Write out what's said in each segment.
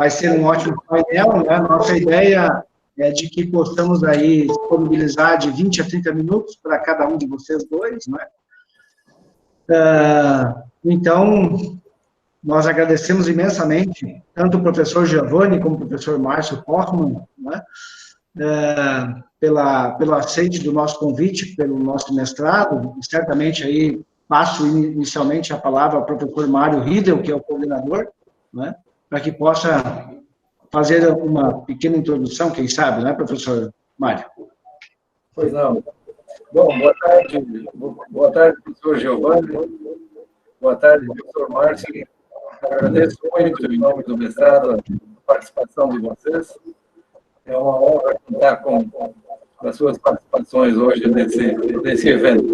vai ser um ótimo painel, né? Nossa ideia é de que possamos aí disponibilizar de 20 a 30 minutos para cada um de vocês dois, né? Então, nós agradecemos imensamente, tanto o professor Giovanni como o professor Márcio Hoffmann, né? Pelo aceite do nosso convite, pelo nosso mestrado, e certamente aí passo inicialmente a palavra ao professor Mário Riedel, que é o coordenador, né, para que possa fazer uma pequena introdução, quem sabe, né, professor Mário? Pois não. Bom, boa tarde, professor Giovanni, boa tarde, professor Márcio. Agradeço muito, em nome do mestrado, a participação de vocês. É uma honra contar com as suas participações hoje nesse evento.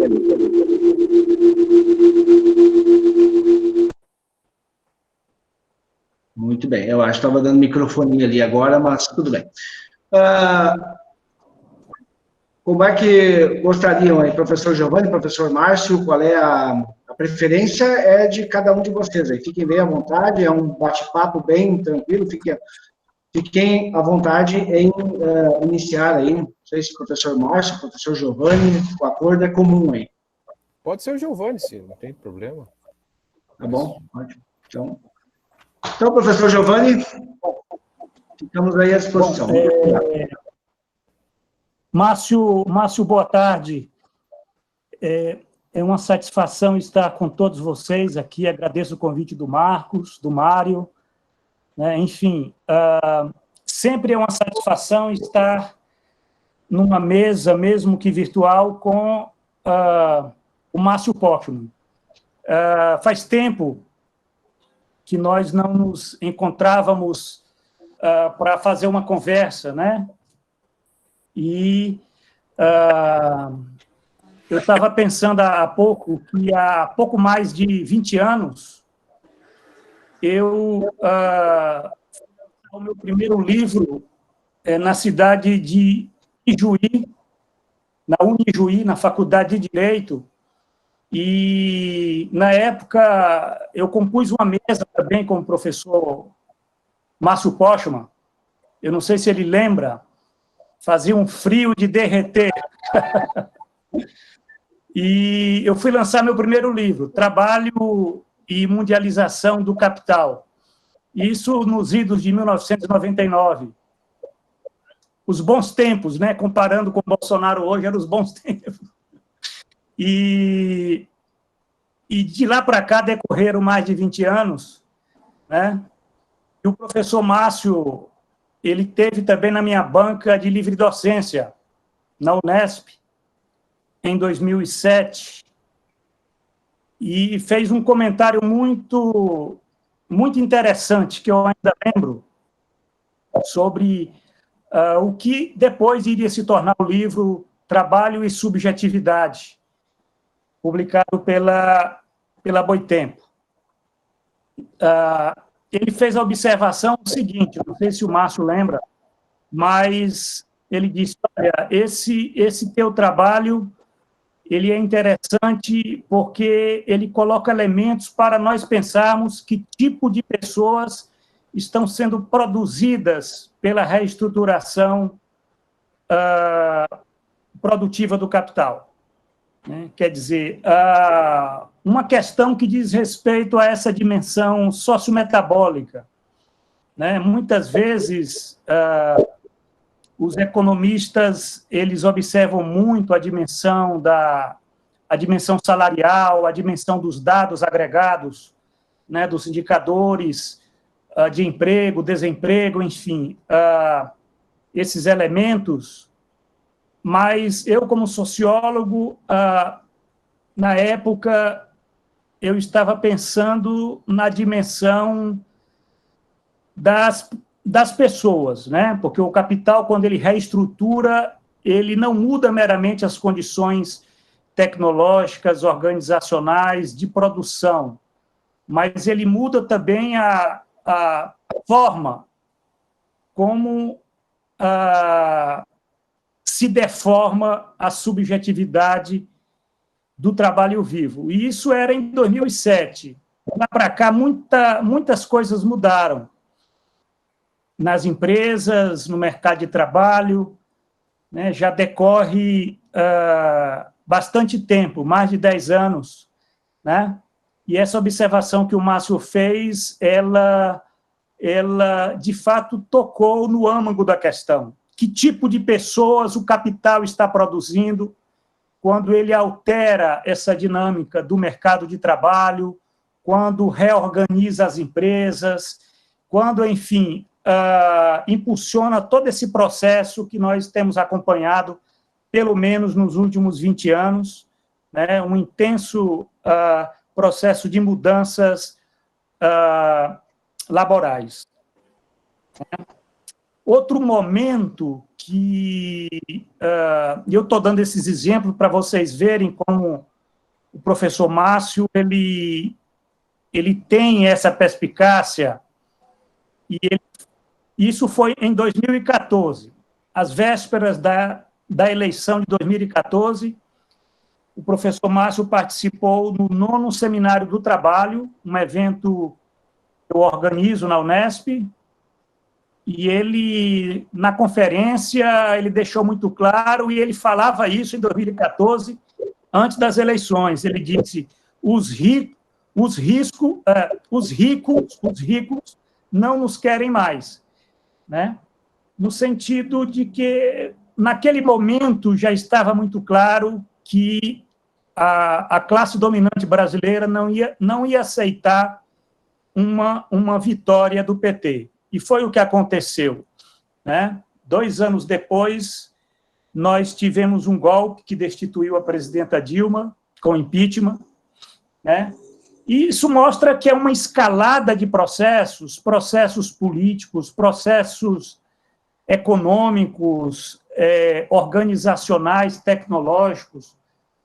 Muito bem, eu acho que estava dando microfone ali agora, mas tudo bem. Como é que gostariam aí, professor Giovanni, professor Márcio, qual é a preferência é de cada um de vocês aí. Fiquem bem à vontade, é um bate-papo bem tranquilo, fiquem à vontade em iniciar aí, não sei se o professor Márcio, o professor Giovanni, o acordo é comum aí. Pode ser o Giovanni, sim, não tem problema. Tá bom? Ótimo. Então, professor Giovanni, ficamos aí à disposição. Márcio, boa tarde. É uma satisfação estar com todos vocês aqui. Agradeço o convite do Marcos, do Mário. Né? Enfim, sempre é uma satisfação estar numa mesa, mesmo que virtual, com o Márcio Hoffmann. Faz tempo que nós não nos encontrávamos para fazer uma conversa, né? E eu estava pensando há pouco que há pouco mais de 20 anos eu o meu primeiro livro na cidade de Ijuí, na Unijuí, na Faculdade de Direito, e na época eu compus uma mesa também com o professor Márcio Hoffmann, eu não sei se ele lembra, fazia um frio de derreter. E eu fui lançar meu primeiro livro, Trabalho e Mundialização do Capital. Isso nos idos de 1999. Os bons tempos, né? Comparando com o Bolsonaro hoje, eram os bons tempos. E de lá para cá decorreram mais de 20 anos, né? E o professor Márcio, ele teve também na minha banca de livre docência, na Unesp, em 2007, e fez um comentário muito interessante, que eu ainda lembro, sobre o que depois iria se tornar o livro Trabalho e Subjetividade, publicado pela Boitempo. Ele fez a observação seguinte, não sei se o Márcio lembra, mas ele disse, olha, esse teu trabalho ele é interessante porque ele coloca elementos para nós pensarmos que tipo de pessoas estão sendo produzidas pela reestruturação produtiva do capital. Né? Quer dizer, uma questão que diz respeito a essa dimensão sociometabólica. Né? Muitas vezes, os economistas, eles observam muito a dimensão salarial, a dimensão dos dados agregados, né, dos indicadores de emprego, desemprego, enfim, esses elementos, mas eu, como sociólogo, na época, eu estava pensando na dimensão das pessoas, né? Porque o capital, quando ele reestrutura, ele não muda meramente as condições tecnológicas, organizacionais, de produção, mas ele muda também a forma como se deforma a subjetividade do trabalho vivo. E isso era em 2007. Lá para cá, muitas coisas mudaram. nas empresas, no mercado de trabalho, né, já decorre bastante tempo, mais de 10 anos, né? E essa observação que o Márcio fez, ela de fato tocou no âmago da questão. Que tipo de pessoas o capital está produzindo quando ele altera essa dinâmica do mercado de trabalho, quando reorganiza as empresas, quando, enfim, impulsiona todo esse processo que nós temos acompanhado, pelo menos nos últimos 20 anos, né, um intenso processo de mudanças laborais. Outro momento que eu estou dando esses exemplos para vocês verem como o professor Márcio ele tem essa perspicácia, e isso foi em 2014, às vésperas da eleição de 2014, o professor Márcio participou no 9º Seminário do Trabalho, um evento que eu organizo na Unesp, e ele, na conferência, ele deixou muito claro, e ele falava isso em 2014, antes das eleições. Ele disse: os ricos não nos querem mais, né? No sentido de que, naquele momento, já estava muito claro que a classe dominante brasileira não ia aceitar uma vitória do PT. E foi o que aconteceu, né? 2 anos depois, nós tivemos um golpe que destituiu a presidenta Dilma, com impeachment, né? E isso mostra que é uma escalada de processos políticos, processos econômicos, organizacionais, tecnológicos,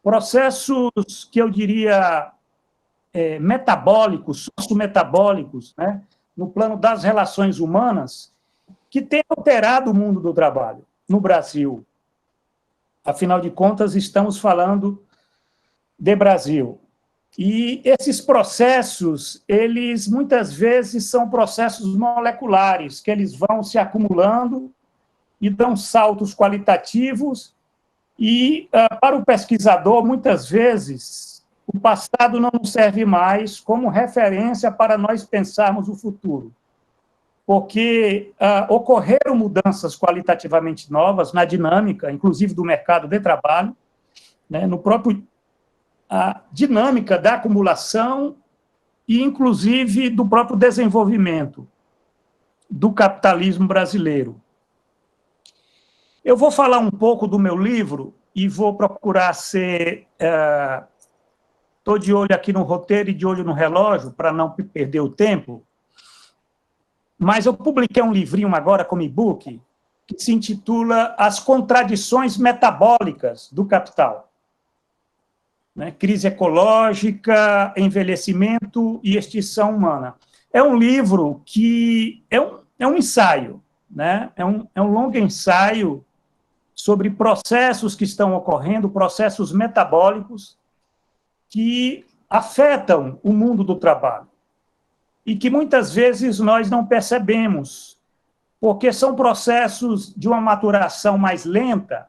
processos que eu diria metabólicos, sociometabólicos, né, no plano das relações humanas, que têm alterado o mundo do trabalho no Brasil. Afinal de contas, estamos falando de Brasil. E esses processos, eles muitas vezes são processos moleculares, que eles vão se acumulando e dão saltos qualitativos, e para o pesquisador, muitas vezes, o passado não serve mais como referência para nós pensarmos o futuro, porque ocorreram mudanças qualitativamente novas na dinâmica, inclusive do mercado de trabalho, né, no próprio a dinâmica da acumulação e, inclusive, do próprio desenvolvimento do capitalismo brasileiro. Eu vou falar um pouco do meu livro e vou procurar ser... Estou de olho aqui no roteiro e de olho no relógio, para não perder o tempo, mas eu publiquei um livrinho agora como e-book que se intitula As Contradições Metabólicas do Capital. Né? Crise ecológica, envelhecimento e extinção humana. É um livro que é um ensaio, né? É um longo ensaio sobre processos que estão ocorrendo, processos metabólicos que afetam o mundo do trabalho e que muitas vezes nós não percebemos, porque são processos de uma maturação mais lenta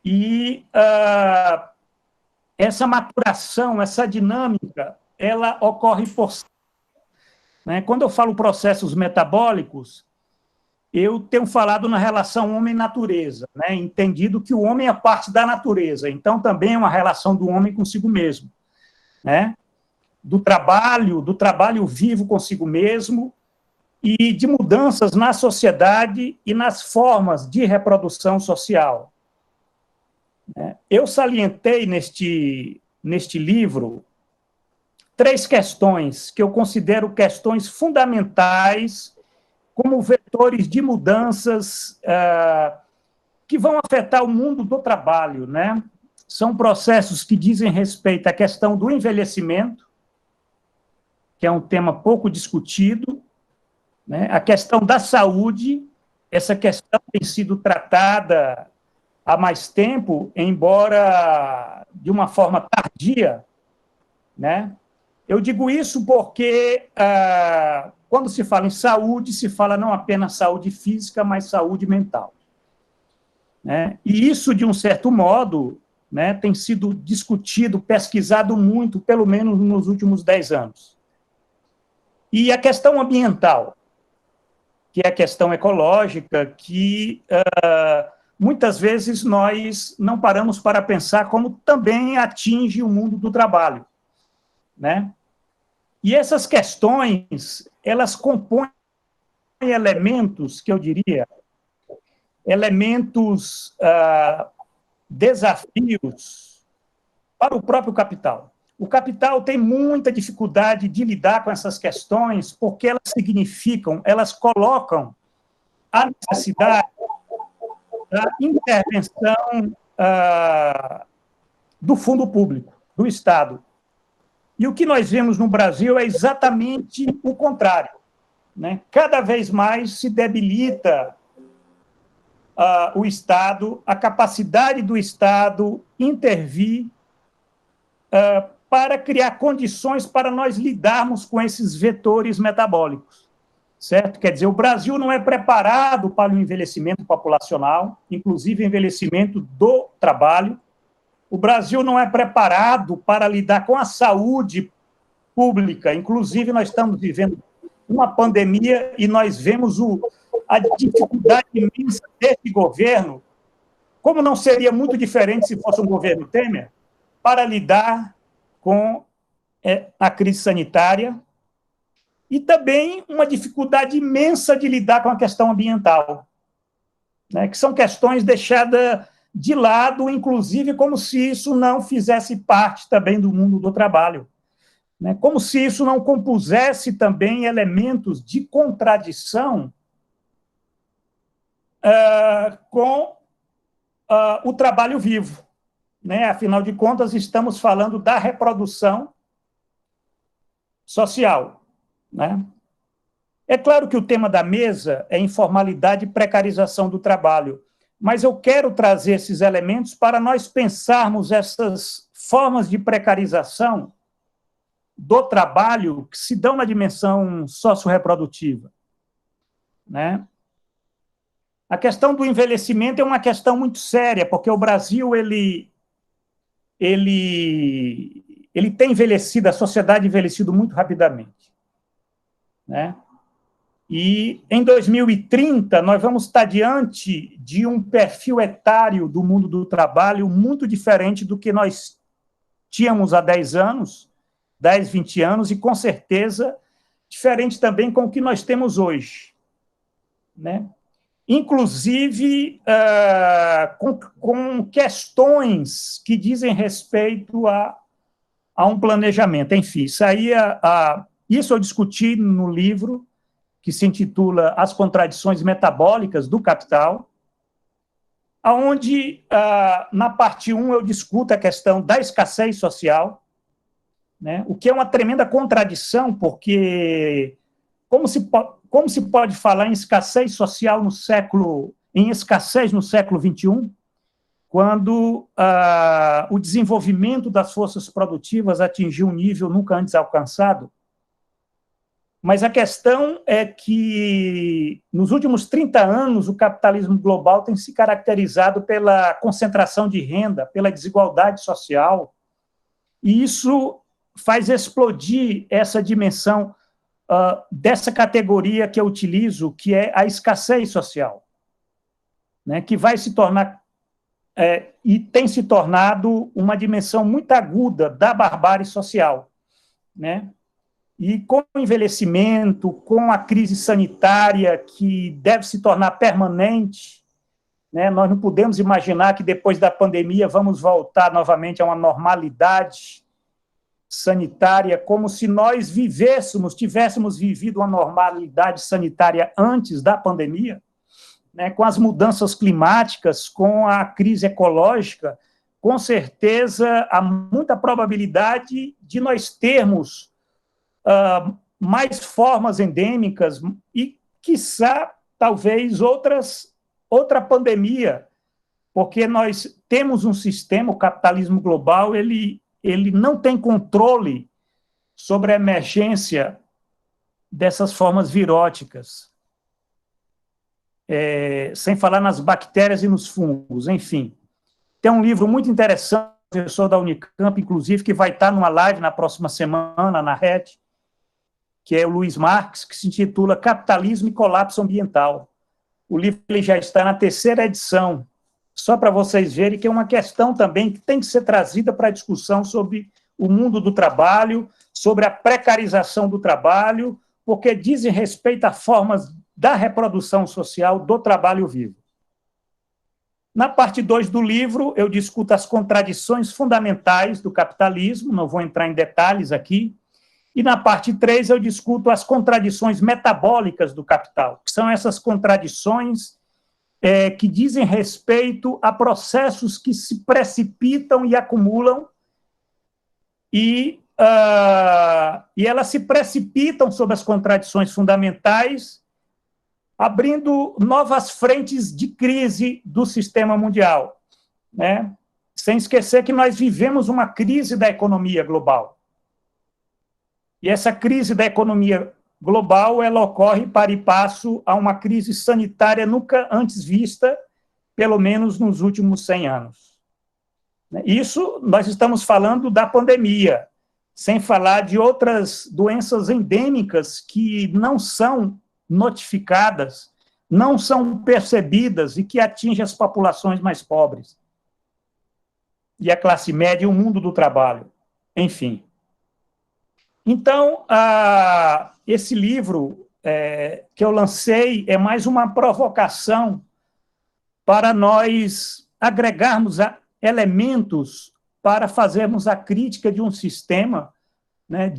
e essa maturação, essa dinâmica, ela ocorre por si. Né? Quando eu falo processos metabólicos, eu tenho falado na relação homem-natureza, né? Entendido que o homem é parte da natureza, então também é uma relação do homem consigo mesmo, né? Do trabalho vivo consigo mesmo e de mudanças na sociedade e nas formas de reprodução social. Eu salientei neste livro 3 questões que eu considero questões fundamentais como vetores de mudanças que vão afetar o mundo do trabalho, né? São processos que dizem respeito à questão do envelhecimento, que é um tema pouco discutido, né? A questão da saúde, essa questão tem sido tratada há mais tempo, embora de uma forma tardia, né? Eu digo isso porque quando se fala em saúde, se fala não apenas saúde física, mas saúde mental. Né? E isso, de um certo modo, né, tem sido discutido, pesquisado muito, pelo menos nos últimos 10 anos. E a questão ambiental, que é a questão ecológica, que muitas vezes nós não paramos para pensar como também atinge o mundo do trabalho. Né? E essas questões, elas compõem elementos, que eu diria, elementos, desafios para o próprio capital. O capital tem muita dificuldade de lidar com essas questões, porque elas significam, elas colocam a necessidade da intervenção do fundo público, do Estado. E o que nós vemos no Brasil é exatamente o contrário. Né? Cada vez mais se debilita o Estado, a capacidade do Estado intervir para criar condições para nós lidarmos com esses vetores metabólicos, certo? Quer dizer, o Brasil não é preparado para o envelhecimento populacional, inclusive envelhecimento do trabalho. O Brasil não é preparado para lidar com a saúde pública, inclusive nós estamos vivendo uma pandemia e nós vemos a dificuldade imensa desse governo, como não seria muito diferente se fosse um governo Temer, para lidar com a crise sanitária e também uma dificuldade imensa de lidar com a questão ambiental, né, que são questões deixadas de lado, inclusive como se isso não fizesse parte também do mundo do trabalho, né, como se isso não compusesse também elementos de contradição com o trabalho vivo. Né? Afinal de contas, estamos falando da reprodução social. Né? É claro que o tema da mesa é informalidade e precarização do trabalho, mas eu quero trazer esses elementos para nós pensarmos essas formas de precarização do trabalho que se dão na dimensão socio-reprodutiva. Né? A questão do envelhecimento é uma questão muito séria, porque o Brasil ele tem envelhecido, a sociedade envelhecido muito rapidamente. Né? E em 2030, nós vamos estar diante de um perfil etário do mundo do trabalho muito diferente do que nós tínhamos há 10 anos, 10, 20 anos, e com certeza diferente também com o que nós temos hoje. Né? Inclusive com questões que dizem respeito a um planejamento. Enfim, isso eu discuti no livro, que se intitula As Contradições Metabólicas do Capital, onde, na parte 1, eu discuto a questão da escassez social, né, o que é uma tremenda contradição, porque como se pode falar em escassez social em escassez no século XXI, quando o desenvolvimento das forças produtivas atingiu um nível nunca antes alcançado? Mas a questão é que, nos últimos 30 anos, o capitalismo global tem se caracterizado pela concentração de renda, pela desigualdade social, e isso faz explodir essa dimensão dessa categoria que eu utilizo, que é a escassez social, né, que vai se tornar, e tem se tornado uma dimensão muito aguda da barbárie social, né? E com o envelhecimento, com a crise sanitária que deve se tornar permanente, né, nós não podemos imaginar que depois da pandemia vamos voltar novamente a uma normalidade sanitária, como se nós tivéssemos vivido uma normalidade sanitária antes da pandemia, né, com as mudanças climáticas, com a crise ecológica. Com certeza há muita probabilidade de nós termos mais formas endêmicas e, quiçá, talvez outra pandemia, porque nós temos um sistema, o capitalismo global, ele não tem controle sobre a emergência dessas formas viróticas, sem falar nas bactérias e nos fungos, enfim. Tem um livro muito interessante, professor da Unicamp, inclusive, que vai estar numa live na próxima semana, na RED, que é o Luiz Marques, que se intitula Capitalismo e Colapso Ambiental. O livro ele já está na 3ª edição, só para vocês verem que é uma questão também que tem que ser trazida para a discussão sobre o mundo do trabalho, sobre a precarização do trabalho, porque dizem respeito a formas da reprodução social do trabalho vivo. Na parte 2 do livro, eu discuto as contradições fundamentais do capitalismo, não vou entrar em detalhes aqui, e na parte 3 eu discuto as contradições metabólicas do capital, que são essas contradições que dizem respeito a processos que se precipitam e acumulam, e elas se precipitam sobre as contradições fundamentais, abrindo novas frentes de crise do sistema mundial, né? Sem esquecer que nós vivemos uma crise da economia global. E essa crise da economia global, ela ocorre para e passo a uma crise sanitária nunca antes vista, pelo menos nos últimos 100 anos. Isso nós estamos falando da pandemia, sem falar de outras doenças endêmicas que não são notificadas, não são percebidas e que atingem as populações mais pobres. E a classe média e o mundo do trabalho. Enfim. Então, esse livro que eu lancei é mais uma provocação para nós agregarmos elementos para fazermos a crítica de um sistema, né,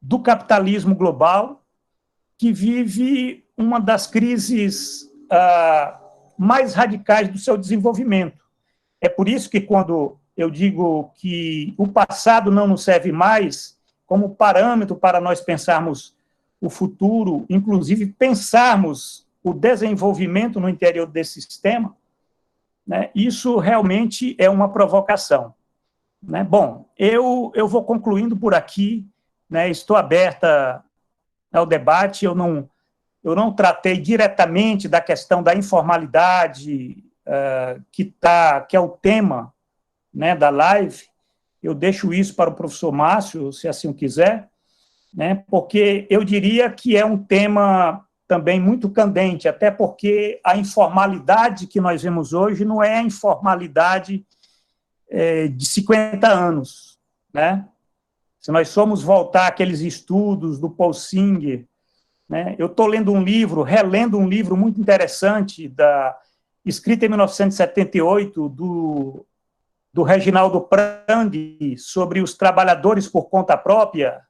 do capitalismo global, que vive uma das crises mais radicais do seu desenvolvimento. É por isso que, quando eu digo que o passado não nos serve mais como parâmetro para nós pensarmos o futuro, inclusive pensarmos o desenvolvimento no interior desse sistema, né, isso realmente é uma provocação. Né? Bom, eu vou concluindo por aqui, né, estou aberta ao debate, eu não tratei diretamente da questão da informalidade, que é o tema, né, da live. Eu deixo isso para o professor Márcio, se assim o quiser, né, porque eu diria que é um tema também muito candente, até porque a informalidade que nós vemos hoje não é a informalidade de 50 anos, né? Se nós formos voltar àqueles estudos do Paul Singer, né, eu estou relendo um livro muito interessante, escrito em 1978, do Reginaldo Prandi, sobre os trabalhadores por conta própria,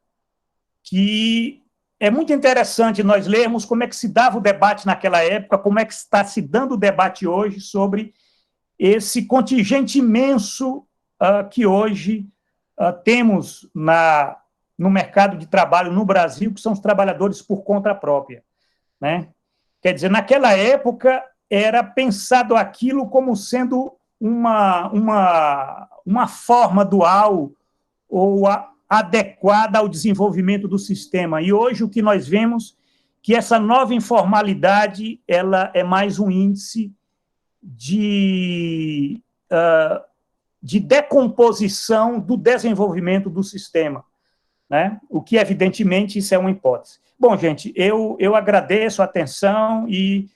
que é muito interessante nós lermos como é que se dava o debate naquela época, como é que está se dando o debate hoje sobre esse contingente imenso que hoje temos no mercado de trabalho no Brasil, que são os trabalhadores por conta própria. Né? Quer dizer, naquela época era pensado aquilo como sendo uma forma dual ou adequada ao desenvolvimento do sistema. E hoje o que nós vemos que essa nova informalidade ela é mais um índice de decomposição do desenvolvimento do sistema, né? O que, evidentemente, isso é uma hipótese. Bom, gente, eu agradeço a atenção e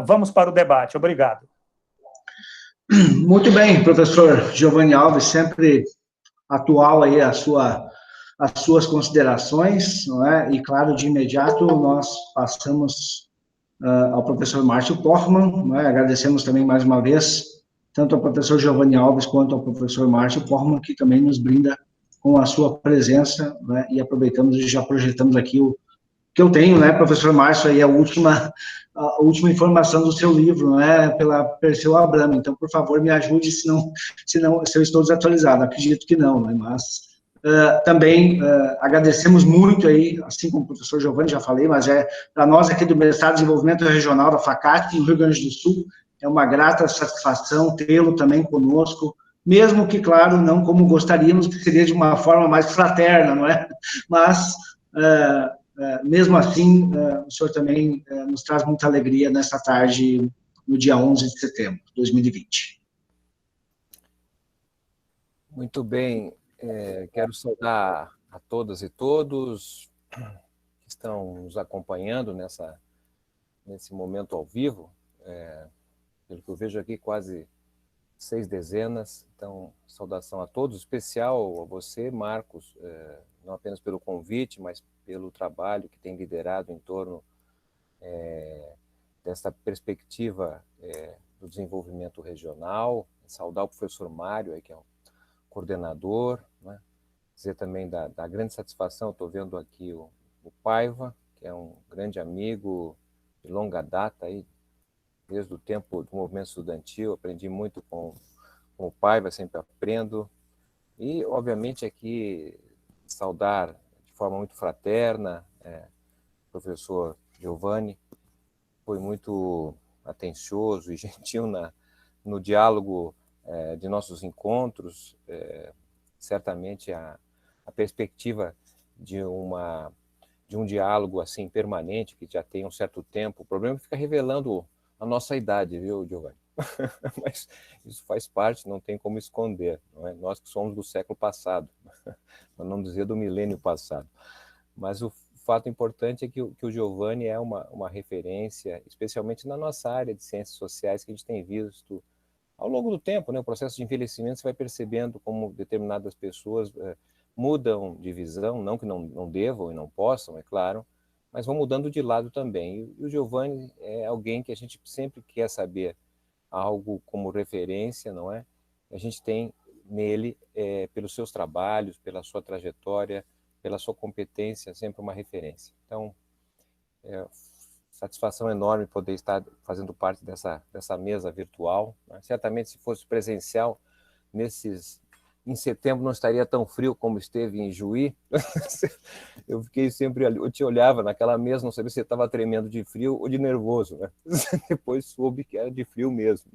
vamos para o debate. Obrigado. Muito bem, professor Giovanni Alves, sempre atual aí as suas considerações, não é? E, claro, de imediato nós passamos ao professor Márcio Portmann, não é? Agradecemos também mais uma vez tanto ao professor Giovanni Alves quanto ao professor Márcio Portmann, que também nos brinda com a sua presença, né? E aproveitamos e já projetamos aqui o que eu tenho, né, professor Márcio, aí a última informação do seu livro, né, pela Perseu Abramo. Então, por favor, me ajude se eu estou desatualizado. Acredito que não, né, mas também agradecemos muito aí, assim como o professor Giovanni já falei, mas para nós aqui do Mestrado de Desenvolvimento Regional da FACAT, no Rio Grande do Sul, é uma grata satisfação tê-lo também conosco mesmo que, claro, não como gostaríamos, que seria de uma forma mais fraterna, não é? Mas, mesmo assim, o senhor também nos traz muita alegria nessa tarde, no dia 11 de setembro de 2020. Muito bem, quero saudar a todas e todos que estão nos acompanhando nesse momento ao vivo. Pelo que eu vejo aqui, quase 6 dezenas. Então, saudação a todos, especial a você, Marcos, não apenas pelo convite, mas pelo trabalho que tem liderado em torno dessa perspectiva do desenvolvimento regional. Saudar o professor Mário, aí, que é o coordenador, né? Dizer também da grande satisfação, estou vendo aqui o Paiva, que é um grande amigo de longa data, aí, desde o tempo do movimento estudantil, aprendi muito com o Paiva, sempre aprendo. E, obviamente, aqui saudar de forma muito fraterna o professor Giovanni, foi muito atencioso e gentil no diálogo de nossos encontros. Certamente a perspectiva de um diálogo assim permanente, que já tem um certo tempo, o problema é que fica revelando a nossa idade, viu, Giovanni? Mas isso faz parte, não tem como esconder, não é? Nós que somos do século passado, para não dizer do milênio passado. Mas o fato importante é que o Giovanni é uma referência, especialmente na nossa área de ciências sociais, que a gente tem visto ao longo do tempo, né? O processo de envelhecimento, você vai percebendo como determinadas pessoas mudam de visão, não que não devam e não possam, é claro, mas vão mudando de lado também. E o Giovanni é alguém que a gente sempre quer saber algo como referência, não é? A gente tem nele, pelos seus trabalhos, pela sua trajetória, pela sua competência, sempre uma referência. Então, satisfação enorme poder estar fazendo parte dessa mesa virtual, né? Certamente, se fosse presencial, em setembro não estaria tão frio como esteve em Juí. Eu fiquei sempre ali, eu te olhava naquela mesa, não sabia se você estava tremendo de frio ou de nervoso, né? Depois soube que era de frio mesmo,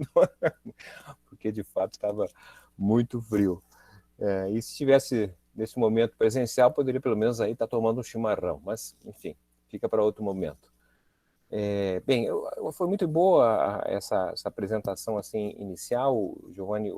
porque de fato estava muito frio. E se estivesse nesse momento presencial, poderia pelo menos aí estar tomando um chimarrão, mas enfim, fica para outro momento. Bem, foi muito boa essa apresentação assim inicial. O Giovanni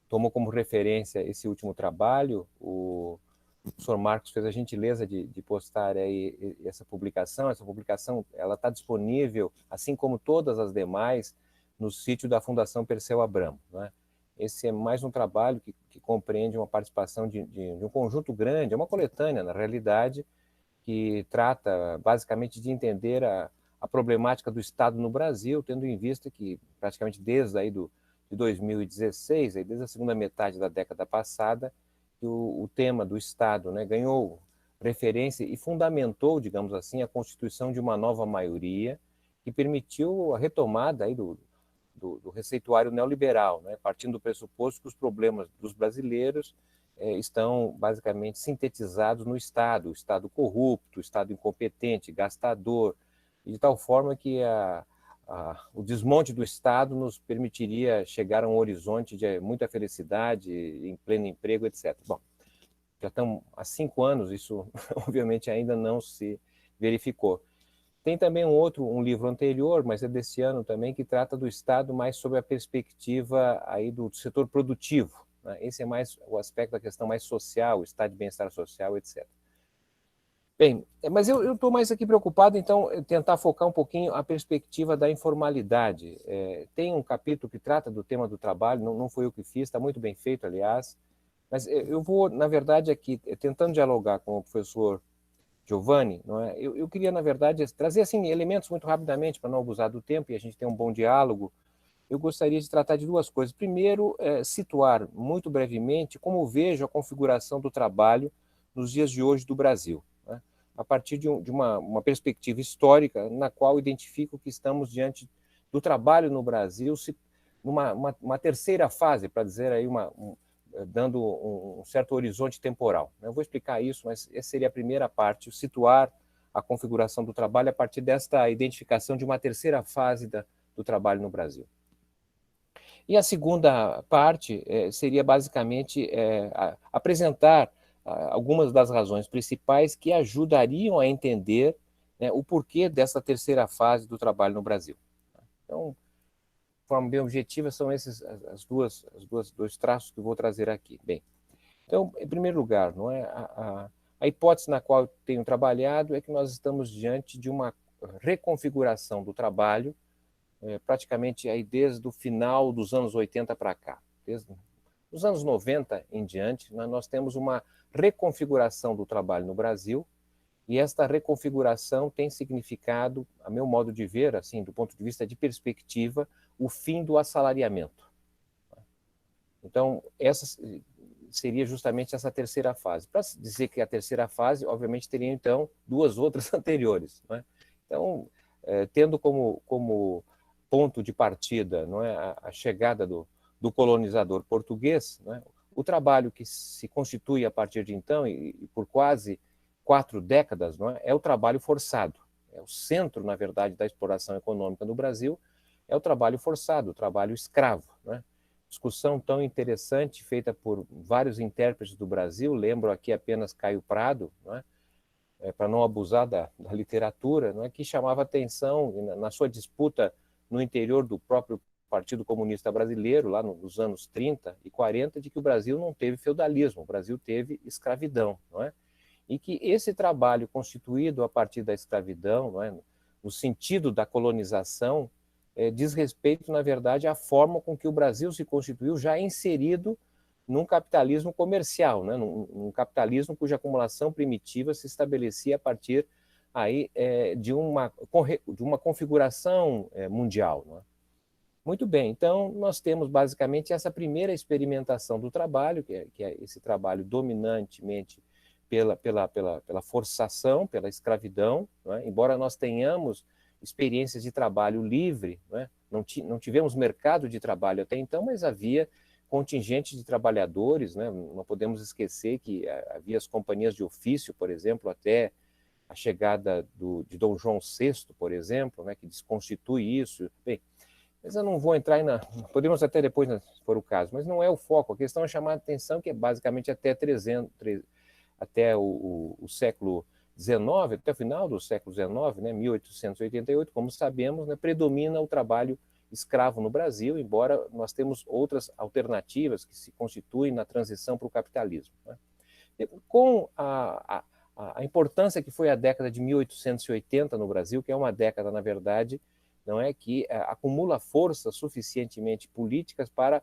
tomou como referência esse último trabalho. O professor Marcos fez a gentileza de postar aí essa publicação. Essa publicação ela está disponível, assim como todas as demais, no sítio da Fundação Perseu Abramo, né? Esse é mais um trabalho que compreende uma participação de um conjunto grande, é uma coletânea, na realidade, que trata basicamente de entender a problemática do Estado no Brasil, tendo em vista que praticamente desde aí de 2016, aí desde a segunda metade da década passada, que o tema do Estado, né, ganhou referência e fundamentou, digamos assim, a constituição de uma nova maioria que permitiu a retomada aí do receituário neoliberal, né, partindo do pressuposto que os problemas dos brasileiros estão basicamente sintetizados no Estado, o Estado corrupto, o Estado incompetente, gastador, e de tal forma que o desmonte do Estado nos permitiria chegar a um horizonte de muita felicidade, em pleno emprego, etc. Bom, já estamos há 5 anos, isso obviamente ainda não se verificou. Tem também um livro anterior, mas é desse ano também, que trata do Estado mais sob a perspectiva aí do setor produtivo, né? Esse é mais o aspecto da questão mais social, o estado de bem-estar social, etc. Bem, mas eu estou mais aqui preocupado, então, em tentar focar um pouquinho a perspectiva da informalidade. Tem um capítulo que trata do tema do trabalho, não foi eu que fiz, está muito bem feito, aliás, mas eu vou, na verdade, aqui, tentando dialogar com o professor Giovanni, não é? Eu queria, na verdade, trazer assim, elementos muito rapidamente, para não abusar do tempo e a gente ter um bom diálogo. Eu gostaria de tratar de 2 coisas. Primeiro, situar muito brevemente como vejo a configuração do trabalho nos dias de hoje do Brasil, né? A partir de uma perspectiva histórica, na qual identifico que estamos diante do trabalho no Brasil, numa terceira fase, para dizer aí, dando um certo horizonte temporal. Eu vou explicar isso, mas essa seria a primeira parte, situar a configuração do trabalho a partir desta identificação de uma terceira fase do trabalho no Brasil. E a segunda parte seria basicamente apresentar algumas das razões principais que ajudariam a entender, né, o porquê dessa terceira fase do trabalho no Brasil. Então, de forma bem objetiva, são esses dois traços que eu vou trazer aqui. Bem, então, em primeiro lugar, não é, a hipótese na qual eu tenho trabalhado é que nós estamos diante de uma reconfiguração do trabalho, praticamente aí desde o final dos anos 80 para cá. Desde os anos 90 em diante, nós temos uma reconfiguração do trabalho no Brasil, e esta reconfiguração tem significado, a meu modo de ver, assim, do ponto de vista de perspectiva, o fim do assalariamento. Então, essa seria justamente essa terceira fase. Para dizer que a terceira fase, obviamente, teria, então, duas outras anteriores. Não é? Então, tendo como ponto de partida, não é, a chegada do colonizador português, não é, o trabalho que se constitui a partir de então, e por quase 4 décadas, não é o trabalho forçado. É o centro, na verdade, da exploração econômica no Brasil, é o trabalho forçado, o trabalho escravo. Não é? Discussão tão interessante, feita por vários intérpretes do Brasil, lembro aqui apenas Caio Prado, não é? Para não abusar da literatura, não é? Que chamava atenção na sua disputa no interior do próprio Partido Comunista Brasileiro, lá nos anos 30 e 40, de que o Brasil não teve feudalismo, o Brasil teve escravidão, não é? E que esse trabalho constituído a partir da escravidão, não é? No sentido da colonização, diz respeito, na verdade, à forma com que o Brasil se constituiu já inserido num capitalismo comercial, né? num capitalismo cuja acumulação primitiva se estabelecia a partir aí, de uma configuração mundial. Não é? Muito bem, então nós temos basicamente essa primeira experimentação do trabalho, que é esse trabalho dominantemente pela forçação, pela escravidão, não é? Embora nós tenhamos experiências de trabalho livre, não tivemos mercado de trabalho até então, mas havia contingente de trabalhadores, né? Não podemos esquecer que havia as companhias de ofício, por exemplo, até a chegada de Dom João VI, por exemplo, né? Que desconstitui isso. Bem, mas eu não vou entrar podemos até depois, se for o caso, mas não é o foco. A questão é chamar a atenção que é basicamente até o século XIX, até o final do século XIX, né, 1888, como sabemos, né, predomina o trabalho escravo no Brasil, embora nós temos outras alternativas que se constituem na transição para o capitalismo. Né? Com a importância que foi a década de 1880 no Brasil, que é uma década, na verdade, não é, que acumula forças suficientemente políticas para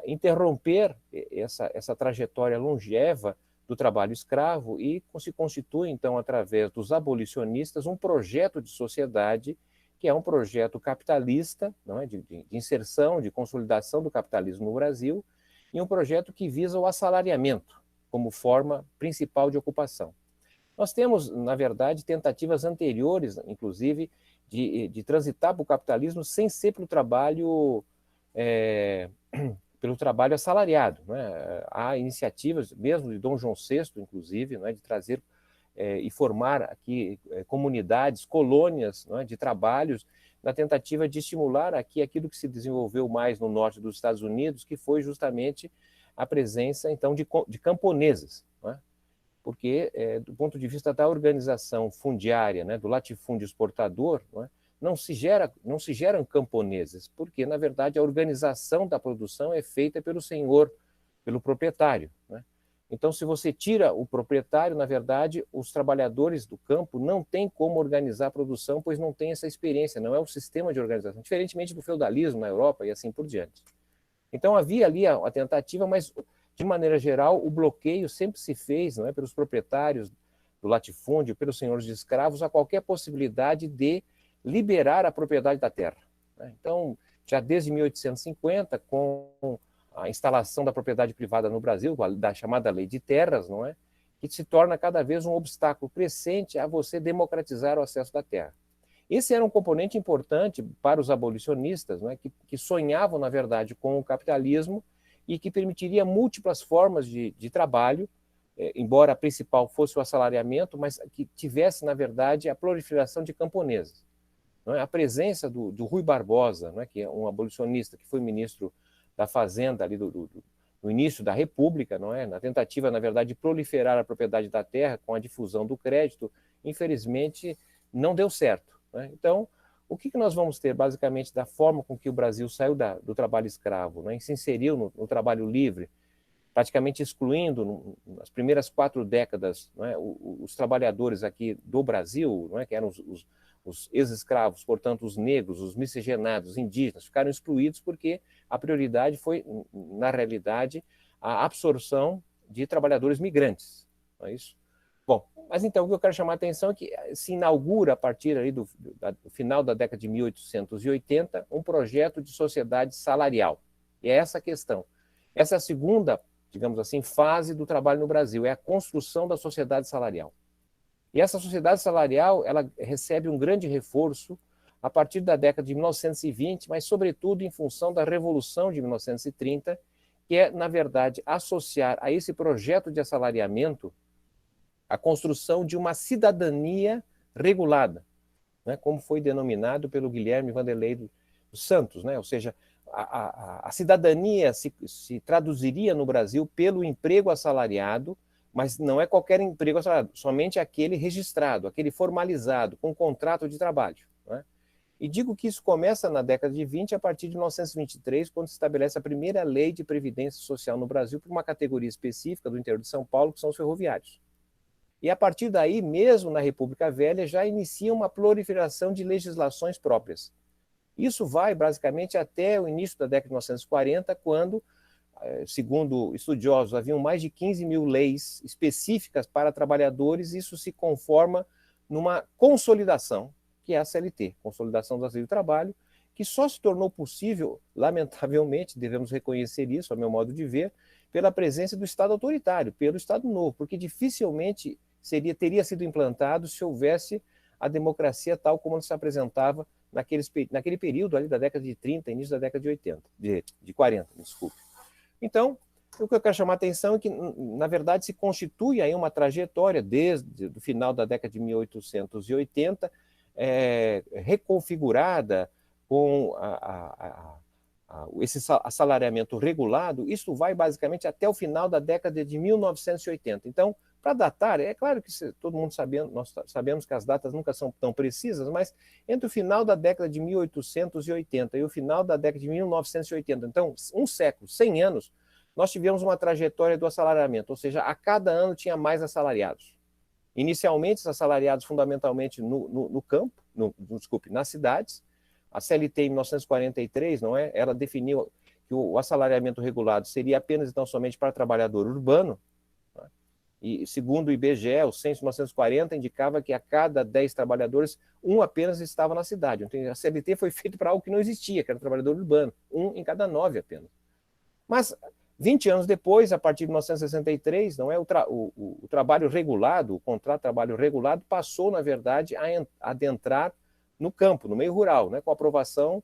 interromper essa trajetória longeva do trabalho escravo e se constitui, então, através dos abolicionistas, um projeto de sociedade que é um projeto capitalista, não é, de inserção, de consolidação do capitalismo no Brasil, e um projeto que visa o assalariamento como forma principal de ocupação. Nós temos, na verdade, tentativas anteriores, inclusive, de transitar para o capitalismo sem ser pelo trabalho assalariado. Não é? Há iniciativas, mesmo de Dom João VI, inclusive, não é? De trazer e formar aqui comunidades, colônias, não é? De trabalhos, na tentativa de estimular aqui aquilo que se desenvolveu mais no norte dos Estados Unidos, que foi justamente a presença, então, de camponeses. Não é? Porque, do ponto de vista da organização fundiária, né, do latifúndio exportador, não se geram camponeses, porque, na verdade, a organização da produção é feita pelo senhor, pelo proprietário. Né? Então, se você tira o proprietário, na verdade, os trabalhadores do campo não têm como organizar a produção, pois não tem essa experiência, não é o sistema de organização, diferentemente do feudalismo na Europa e assim por diante. Então, havia ali a tentativa, mas, de maneira geral, o bloqueio sempre se fez, não é, pelos proprietários do latifúndio, pelos senhores de escravos, a qualquer possibilidade de liberar a propriedade da terra. Então, já desde 1850, com a instalação da propriedade privada no Brasil, da chamada Lei de Terras, não é, que se torna cada vez um obstáculo crescente a você democratizar o acesso da terra. Esse era um componente importante para os abolicionistas, não é, que sonhavam, na verdade, com o capitalismo e que permitiria múltiplas formas de trabalho, embora a principal fosse o assalariamento, mas que tivesse, na verdade, a proliferação de camponeses. não é? A presença do Rui Barbosa, não é? Que é um abolicionista, que foi ministro da Fazenda ali no início da República, não é? Na tentativa, na verdade, de proliferar a propriedade da terra com a difusão do crédito, infelizmente não deu certo, não é? Então, o que nós vamos ter, basicamente, da forma com que o Brasil saiu do trabalho escravo, né, e se inseriu no trabalho livre, praticamente excluindo, nas primeiras 4 décadas, não é, os trabalhadores aqui do Brasil, não é, que eram os ex-escravos, portanto, os negros, os miscigenados, os indígenas, ficaram excluídos porque a prioridade foi, na realidade, a absorção de trabalhadores migrantes, não é isso? Bom, mas então o que eu quero chamar a atenção é que se inaugura, a partir ali do final da década de 1880, um projeto de sociedade salarial. E é essa a questão. Essa é a segunda, digamos assim, fase do trabalho no Brasil, é a construção da sociedade salarial. E essa sociedade salarial, ela recebe um grande reforço a partir da década de 1920, mas sobretudo em função da Revolução de 1930, que é, na verdade, associar a esse projeto de assalariamento a construção de uma cidadania regulada, né, como foi denominado pelo Guilherme Vanderlei dos Santos, né? Ou seja, a cidadania se traduziria no Brasil pelo emprego assalariado, mas não é qualquer emprego assalariado, somente aquele registrado, aquele formalizado, com contrato de trabalho, né? E digo que isso começa na década de 20, a partir de 1923, quando se estabelece a primeira lei de previdência social no Brasil para uma categoria específica do interior de São Paulo, que são os ferroviários. E a partir daí, mesmo na República Velha, já inicia uma proliferação de legislações próprias. Isso vai, basicamente, até o início da década de 1940, quando, segundo estudiosos, haviam mais de 15 mil leis específicas para trabalhadores, e isso se conforma numa consolidação, que é a CLT, Consolidação das Leis do Trabalho, que só se tornou possível, lamentavelmente, devemos reconhecer isso, a meu modo de ver, pela presença do Estado autoritário, pelo Estado Novo, porque dificilmente teria sido implantado se houvesse a democracia tal como se apresentava naquele período ali da década de 30, início da década de 80, de 40, desculpe. Então, o que eu quero chamar a atenção é que, na verdade, se constitui aí uma trajetória desde o final da década de 1880, reconfigurada com esse assalariamento regulado. Isso vai basicamente até o final da década de 1980. Então, para datar, é claro que todo mundo nós sabemos que as datas nunca são tão precisas, mas entre o final da década de 1880 e o final da década de 1980, então um século, 100 anos, nós tivemos uma trajetória do assalariamento, ou seja, a cada ano tinha mais assalariados. Inicialmente, os assalariados fundamentalmente no campo, nas cidades. A CLT em 1943, não é? Ela definiu que o assalariamento regulado seria apenas então somente para trabalhador urbano, né? E segundo o IBGE, o censo de 1940 indicava que a cada 10 trabalhadores, um apenas estava na cidade. Então, a CLT foi feita para algo que não existia, que era trabalhador urbano, um em cada 9 apenas. Mas 20 anos depois, a partir de 1963, não é, o trabalho regulado, o contrato de trabalho regulado passou, na verdade, a adentrar no campo, no meio rural, né, com a aprovação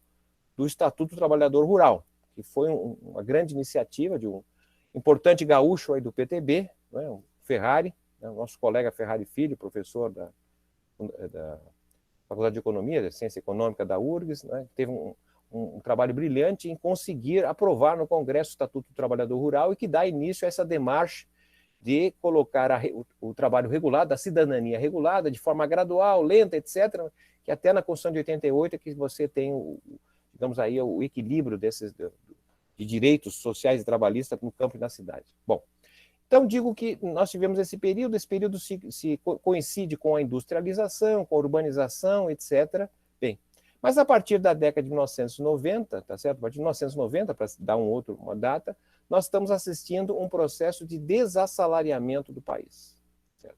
do Estatuto do Trabalhador Rural, que foi uma grande iniciativa de um importante gaúcho aí do PTB, né, o Ferrari, né, o nosso colega Ferrari Filho, professor da Faculdade de Economia, da Ciência Econômica da URGS, né, teve um trabalho brilhante em conseguir aprovar no Congresso o Estatuto do Trabalhador Rural, e que dá início a essa demarche de colocar o trabalho regulado, a cidadania regulada, de forma gradual, lenta, etc., que até na Constituição de 88 é que você tem, digamos aí, o equilíbrio de direitos sociais e trabalhistas no campo e na cidade. Bom, então digo que nós tivemos esse período se coincide com a industrialização, com a urbanização, etc. Bem, mas a partir da década de 1990, tá certo? A partir de 1990, para dar uma data, nós estamos assistindo um processo de desassalariamento do país, certo?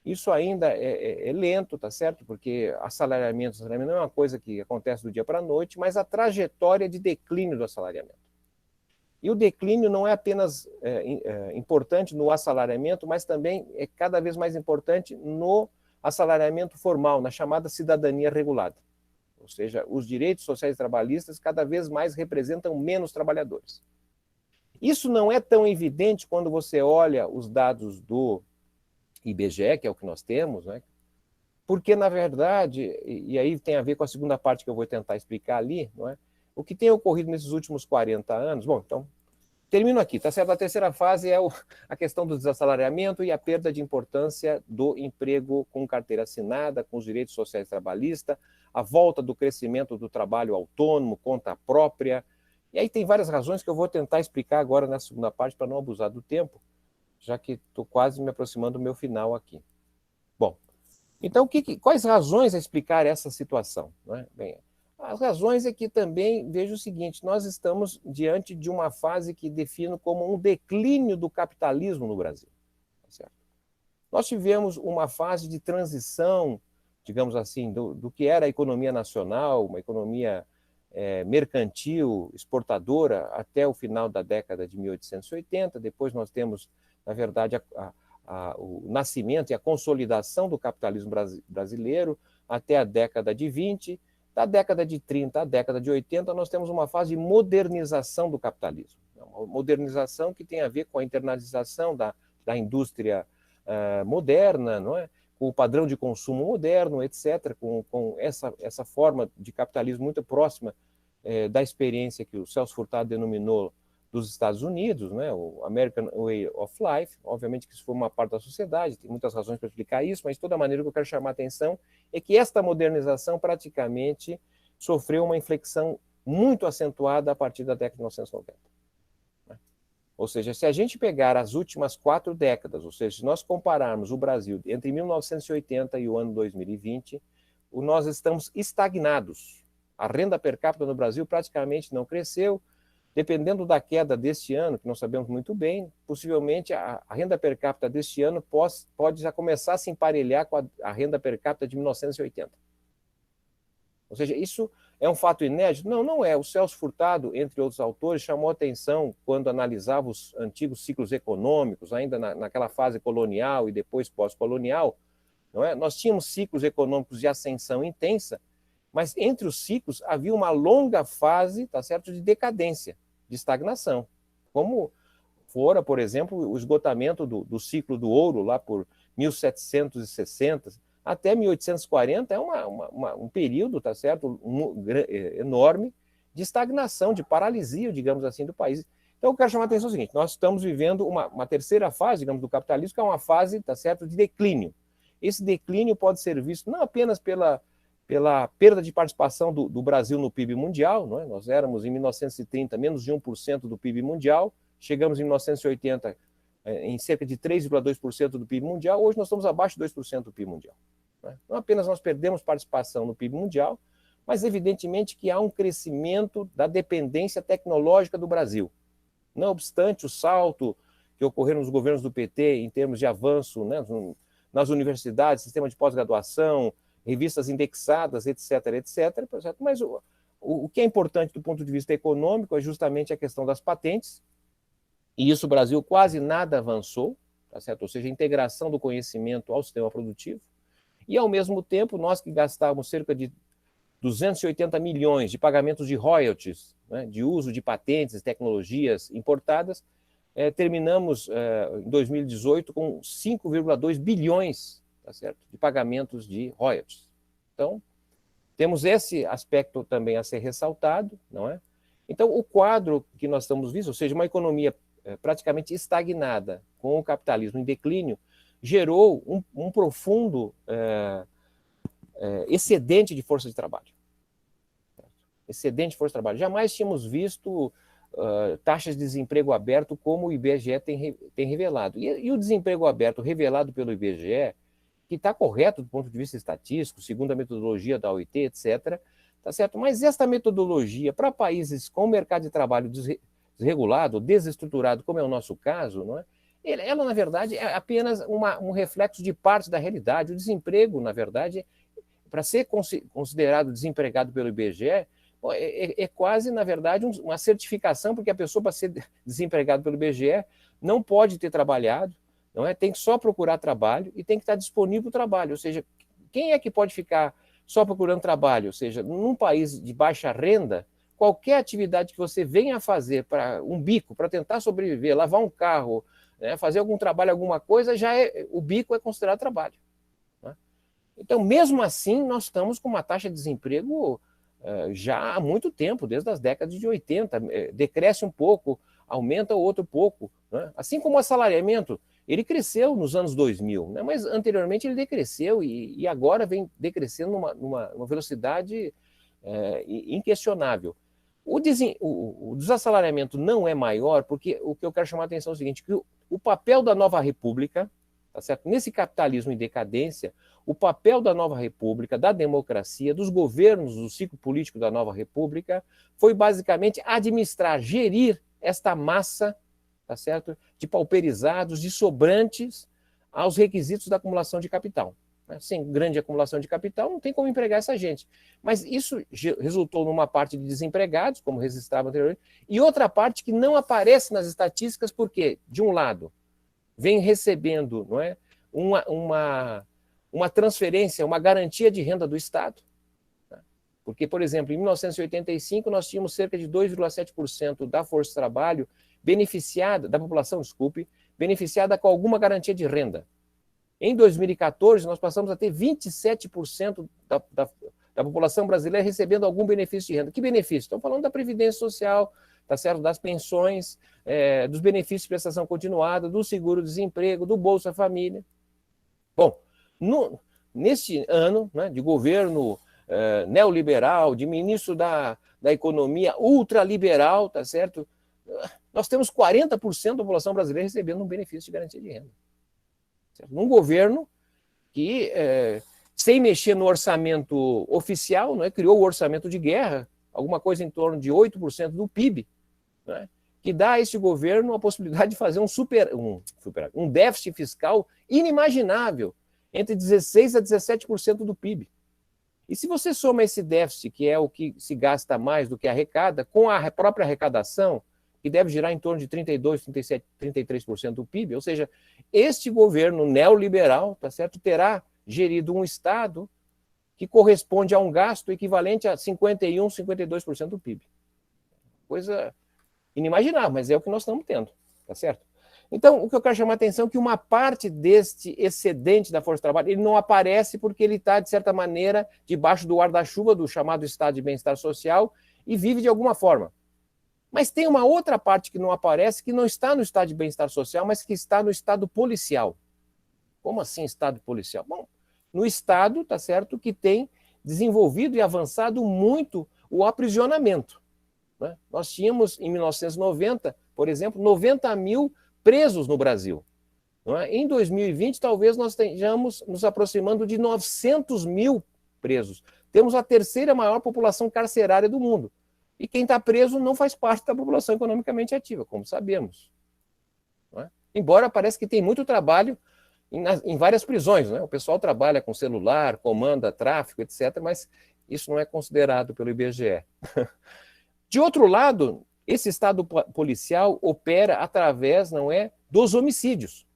Isso ainda é lento, tá certo? Porque assalariamento não é uma coisa que acontece do dia para a noite, mas a trajetória de declínio do assalariamento. E o declínio não é apenas importante no assalariamento, mas também é cada vez mais importante no assalariamento formal, na chamada cidadania regulada. Ou seja, os direitos sociais e trabalhistas cada vez mais representam menos trabalhadores. Isso não é tão evidente quando você olha os dados do IBGE, que é o que nós temos, né? porque, na verdade, e aí tem a ver com a segunda parte que eu vou tentar explicar ali, não é? O que tem ocorrido nesses últimos 40 anos, bom, então, termino aqui, tá certo? A terceira fase é a questão do desassalariamento e a perda de importância do emprego com carteira assinada, com os direitos sociais trabalhistas, a volta do crescimento do trabalho autônomo, conta própria. E aí tem várias razões que eu vou tentar explicar agora na segunda parte para não abusar do tempo, já que estou quase me aproximando do meu final aqui. Bom, então quais razões a explicar essa situação? Não é? Bem, as razões é que também vejo o seguinte, nós estamos diante de uma fase que defino como um declínio do capitalismo no Brasil. Tá certo? Nós tivemos uma fase de transição, digamos assim, do que era a economia nacional, uma economia mercantil, exportadora, até o final da década de 1880. Depois nós temos, na verdade, o nascimento e a consolidação do capitalismo brasileiro até a década de 20. Da década de 30 à década de 80, nós temos uma fase de modernização do capitalismo. Uma modernização que tem a ver com a internalização da indústria moderna, não é? Com o padrão de consumo moderno, etc., com essa forma de capitalismo muito próxima da experiência que o Celso Furtado denominou dos Estados Unidos, né, o American Way of Life. Obviamente que isso foi uma parte da sociedade, tem muitas razões para explicar isso, mas de toda maneira o que eu quero chamar a atenção é que esta modernização praticamente sofreu uma inflexão muito acentuada a partir da década de 1990. Né? Ou seja, se a gente pegar as últimas 4 décadas, ou seja, se nós compararmos o Brasil entre 1980 e o ano 2020, nós estamos estagnados. A renda per capita no Brasil praticamente não cresceu. Dependendo da queda deste ano, que não sabemos muito bem, possivelmente a renda per capita deste ano pode já começar a se emparelhar com a renda per capita de 1980. Ou seja, isso é um fato inédito? Não, não é. O Celso Furtado, entre outros autores, chamou atenção quando analisava os antigos ciclos econômicos, ainda naquela fase colonial e depois pós-colonial, não é? Nós tínhamos ciclos econômicos de ascensão intensa, mas entre os ciclos havia uma longa fase, tá certo, de decadência, de estagnação, como fora, por exemplo, o esgotamento do ciclo do ouro lá por 1760 até 1840 é um período, tá certo, enorme de estagnação, de paralisia, digamos assim, do país. Então, eu quero chamar a atenção o seguinte, nós estamos vivendo uma terceira fase, digamos, do capitalismo, que é uma fase, tá certo, de declínio. Esse declínio pode ser visto não apenas pela perda de participação do Brasil no PIB mundial, não é? Nós éramos, em 1930, menos de 1% do PIB mundial, chegamos em 1980 em cerca de 3,2% do PIB mundial, hoje nós estamos abaixo de 2% do PIB mundial. Não é? Não apenas nós perdemos participação no PIB mundial, mas evidentemente que há um crescimento da dependência tecnológica do Brasil. Não obstante o salto que ocorreu nos governos do PT em termos de avanço, né, nas universidades, sistema de pós-graduação, revistas indexadas, etc., etc. Mas o que é importante do ponto de vista econômico é justamente a questão das patentes, e isso o Brasil quase nada avançou, tá certo? Ou seja, a integração do conhecimento ao sistema produtivo, e ao mesmo tempo nós que gastávamos cerca de 280 milhões de pagamentos de royalties, né, de uso de patentes, tecnologias importadas, terminamos em 2018 com 5,2 bilhões, tá certo, de pagamentos de royalties. Então, temos esse aspecto também a ser ressaltado, não é? Então, o quadro que nós estamos vendo, ou seja, uma economia praticamente estagnada, com o capitalismo em declínio, gerou um profundo excedente de força de trabalho. Excedente de força de trabalho. Jamais tínhamos visto taxas de desemprego aberto como o IBGE tem revelado. E o desemprego aberto revelado pelo IBGE, que está correto do ponto de vista estatístico, segundo a metodologia da OIT, etc., tá certo? Mas esta metodologia, para países com mercado de trabalho desregulado, desestruturado, como é o nosso caso, não é? Ela, na verdade, é apenas um reflexo de parte da realidade. O desemprego, na verdade, para ser considerado desempregado pelo IBGE, é quase, na verdade, uma certificação, porque a pessoa, para ser desempregado pelo IBGE, não pode ter trabalhado, não é? Tem que só procurar trabalho e tem que estar disponível o trabalho. Ou seja, quem é que pode ficar só procurando trabalho? Ou seja, num país de baixa renda, qualquer atividade que você venha a fazer para um bico, para tentar sobreviver, lavar um carro, né, fazer algum trabalho, alguma coisa, o bico é considerado trabalho. Né? Então, mesmo assim, nós estamos com uma taxa de desemprego já há muito tempo, desde as décadas de 80, decresce um pouco, aumenta outro pouco, né? Assim como o assalariamento, ele cresceu nos anos 2000, né? Mas anteriormente ele decresceu e agora vem decrescendo numa velocidade inquestionável. O desassalariamento não é maior, porque o que eu quero chamar a atenção é o seguinte, que o papel da nova república, tá certo? Nesse capitalismo em decadência, o papel da nova república, da democracia, dos governos do ciclo político da nova república, foi basicamente administrar, gerir esta massa, tá certo? De pauperizados, de sobrantes aos requisitos da acumulação de capital. Sem grande acumulação de capital, não tem como empregar essa gente. Mas isso resultou numa parte de desempregados, como registrava anteriormente, e outra parte que não aparece nas estatísticas, porque, de um lado, vem recebendo, não é, uma transferência, uma garantia de renda do Estado. Porque, por exemplo, em 1985, nós tínhamos cerca de 2,7% da força de trabalho beneficiada, da população, beneficiada com alguma garantia de renda. Em 2014, nós passamos a ter 27% da população brasileira recebendo algum benefício de renda. Que benefício? Estão falando da Previdência Social, tá certo? Das pensões, dos benefícios de prestação continuada, do seguro-desemprego, do Bolsa Família. Bom, neste ano, né, de governo neoliberal, de ministro da economia ultraliberal, tá certo? Nós temos 40% da população brasileira recebendo um benefício de garantia de renda. Certo? Num governo que, sem mexer no orçamento oficial, né, criou o orçamento de guerra, alguma coisa em torno de 8% do PIB, né, que dá a este governo a possibilidade de fazer um déficit fiscal inimaginável, entre 16% a 17% do PIB. E se você soma esse déficit, que é o que se gasta mais do que arrecada, com a própria arrecadação, que deve girar em torno de 32%, 37%, 33% do PIB, ou seja, este governo neoliberal, tá certo, terá gerido um Estado que corresponde a um gasto equivalente a 51%, 52% do PIB. Coisa inimaginável, mas é o que nós estamos tendo, tá certo? Então, o que eu quero chamar a atenção é que uma parte deste excedente da força de trabalho, ele não aparece porque ele está, de certa maneira, debaixo do guarda-chuva do chamado Estado de Bem-Estar Social e vive de alguma forma. Mas tem uma outra parte que não aparece, que não está no estado de bem-estar social, mas que está no estado policial. Como assim estado policial? Bom, no estado, tá certo, que tem desenvolvido e avançado muito o aprisionamento, né? Nós tínhamos, em 1990, por exemplo, 90 mil presos no Brasil. Não é? Em 2020, talvez nós estejamos nos aproximando de 900 mil presos. Temos a terceira maior população carcerária do mundo. E quem está preso não faz parte da população economicamente ativa, como sabemos. Não é? Embora pareça que tem muito trabalho em várias prisões. Não é? O pessoal trabalha com celular, comanda tráfico, etc., mas isso não é considerado pelo IBGE. De outro lado, esse estado policial opera através, não é, dos homicídios.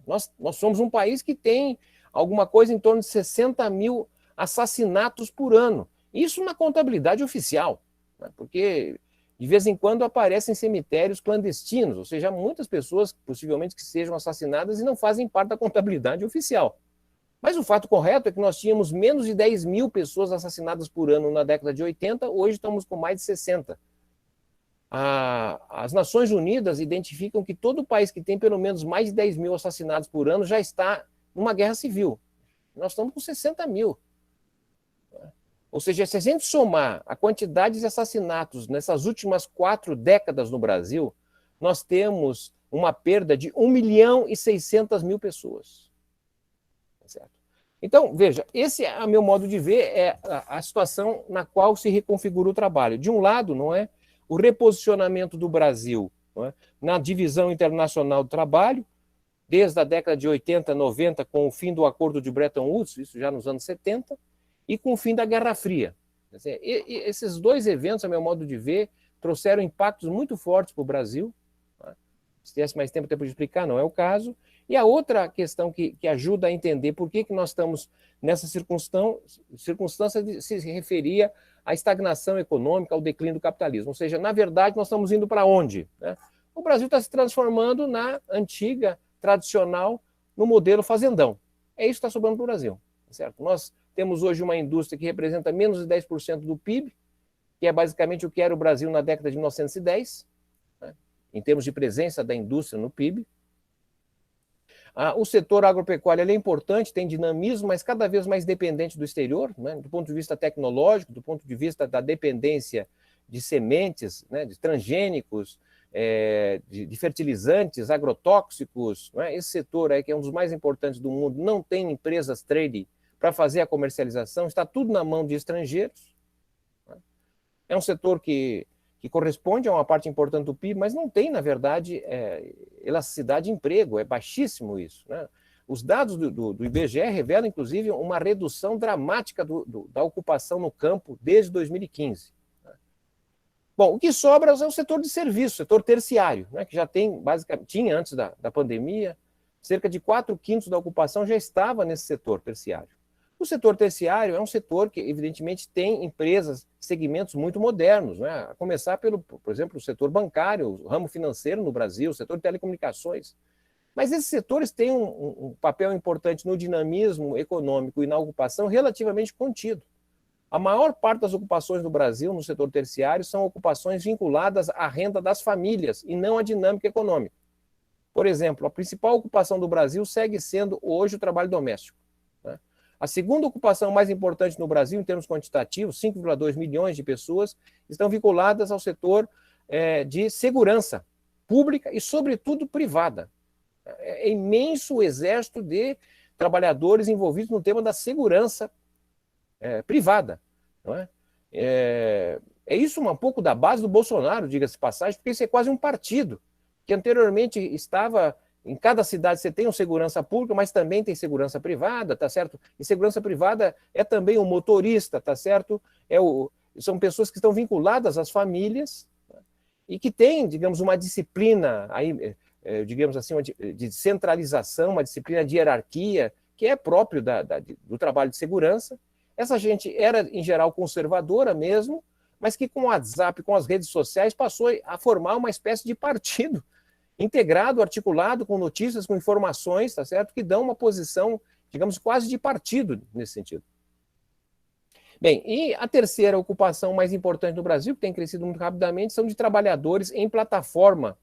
Nós somos um país que tem alguma coisa em torno de 60 mil assassinatos por ano. Isso na contabilidade oficial, né? Porque de vez em quando aparecem cemitérios clandestinos, ou seja, muitas pessoas possivelmente que sejam assassinadas e não fazem parte da contabilidade oficial. Mas o fato correto é que nós tínhamos menos de 10 mil pessoas assassinadas por ano na década de 80, hoje estamos com mais de 60. As Nações Unidas identificam que todo país que tem pelo menos mais de 10 mil assassinados por ano já está numa guerra civil. Nós estamos com 60 mil. Ou seja, se a gente somar a quantidade de assassinatos nessas últimas 4 décadas no Brasil, nós temos uma perda de 1.600.000 pessoas. Certo? Então, veja, esse é o meu modo de ver, é a situação na qual se reconfigura o trabalho. De um lado, não é, o reposicionamento do Brasil, não é, na divisão internacional do trabalho, desde a década de 80, 90, com o fim do acordo de Bretton Woods, isso já nos anos 70, e com o fim da Guerra Fria. Quer dizer, esses dois eventos, a meu modo de ver, trouxeram impactos muito fortes para o Brasil. Tá? Se tivesse mais tempo de explicar, não é o caso. E a outra questão que ajuda a entender por que nós estamos nessa circunstância se referia à estagnação econômica, ao declínio do capitalismo. Ou seja, na verdade, nós estamos indo para onde? Né? O Brasil está se transformando na antiga, tradicional, no modelo fazendão. É isso que está sobrando para o Brasil, certo? Nós temos hoje uma indústria que representa menos de 10% do PIB, que é basicamente o que era o Brasil na década de 1910, né, em termos de presença da indústria no PIB. O setor agropecuário é importante, tem dinamismo, mas cada vez mais dependente do exterior, né, do ponto de vista tecnológico, do ponto de vista da dependência de sementes, né, de transgênicos, de fertilizantes, agrotóxicos. Né, esse setor aí, que é um dos mais importantes do mundo, não tem empresas trading para fazer a comercialização, está tudo na mão de estrangeiros. Né. É um setor que corresponde a uma parte importante do PIB, mas não tem, na verdade, elasticidade de emprego, é baixíssimo isso. Né? Os dados do IBGE revelam, inclusive, uma redução dramática da ocupação no campo desde 2015. Né? Bom, o que sobra é o setor de serviço, o setor terciário, né, que já tem, basicamente, tinha antes da pandemia, cerca de 4/5 da ocupação já estava nesse setor terciário. O setor terciário é um setor que, evidentemente, tem empresas, segmentos muito modernos, né? A começar por exemplo, o setor bancário, o ramo financeiro no Brasil, o setor de telecomunicações. Mas esses setores têm um papel importante no dinamismo econômico e na ocupação relativamente contido. A maior parte das ocupações no Brasil, no setor terciário, são ocupações vinculadas à renda das famílias e não à dinâmica econômica. Por exemplo, a principal ocupação do Brasil segue sendo hoje o trabalho doméstico. A segunda ocupação mais importante no Brasil, em termos quantitativos, 5,2 milhões de pessoas, estão vinculadas ao setor de segurança pública e, sobretudo, privada. É imenso o exército de trabalhadores envolvidos no tema da segurança privada. Não é? É isso um pouco da base do Bolsonaro, diga-se de passagem, porque isso é quase um partido, que anteriormente estava... Em cada cidade você tem um segurança pública, mas também tem segurança privada, tá certo? E segurança privada é também o motorista, tá certo? São pessoas que estão vinculadas às famílias, né? E que têm, digamos, uma disciplina, aí, digamos assim, de centralização, uma disciplina de hierarquia, que é próprio do trabalho de segurança. Essa gente era, em geral, conservadora mesmo, mas que com o WhatsApp, com as redes sociais, passou a formar uma espécie de partido integrado, articulado, com notícias, com informações, tá certo? Que dão uma posição, digamos, quase de partido nesse sentido. Bem, e a terceira ocupação mais importante no Brasil, que tem crescido muito rapidamente, são de trabalhadores em plataforma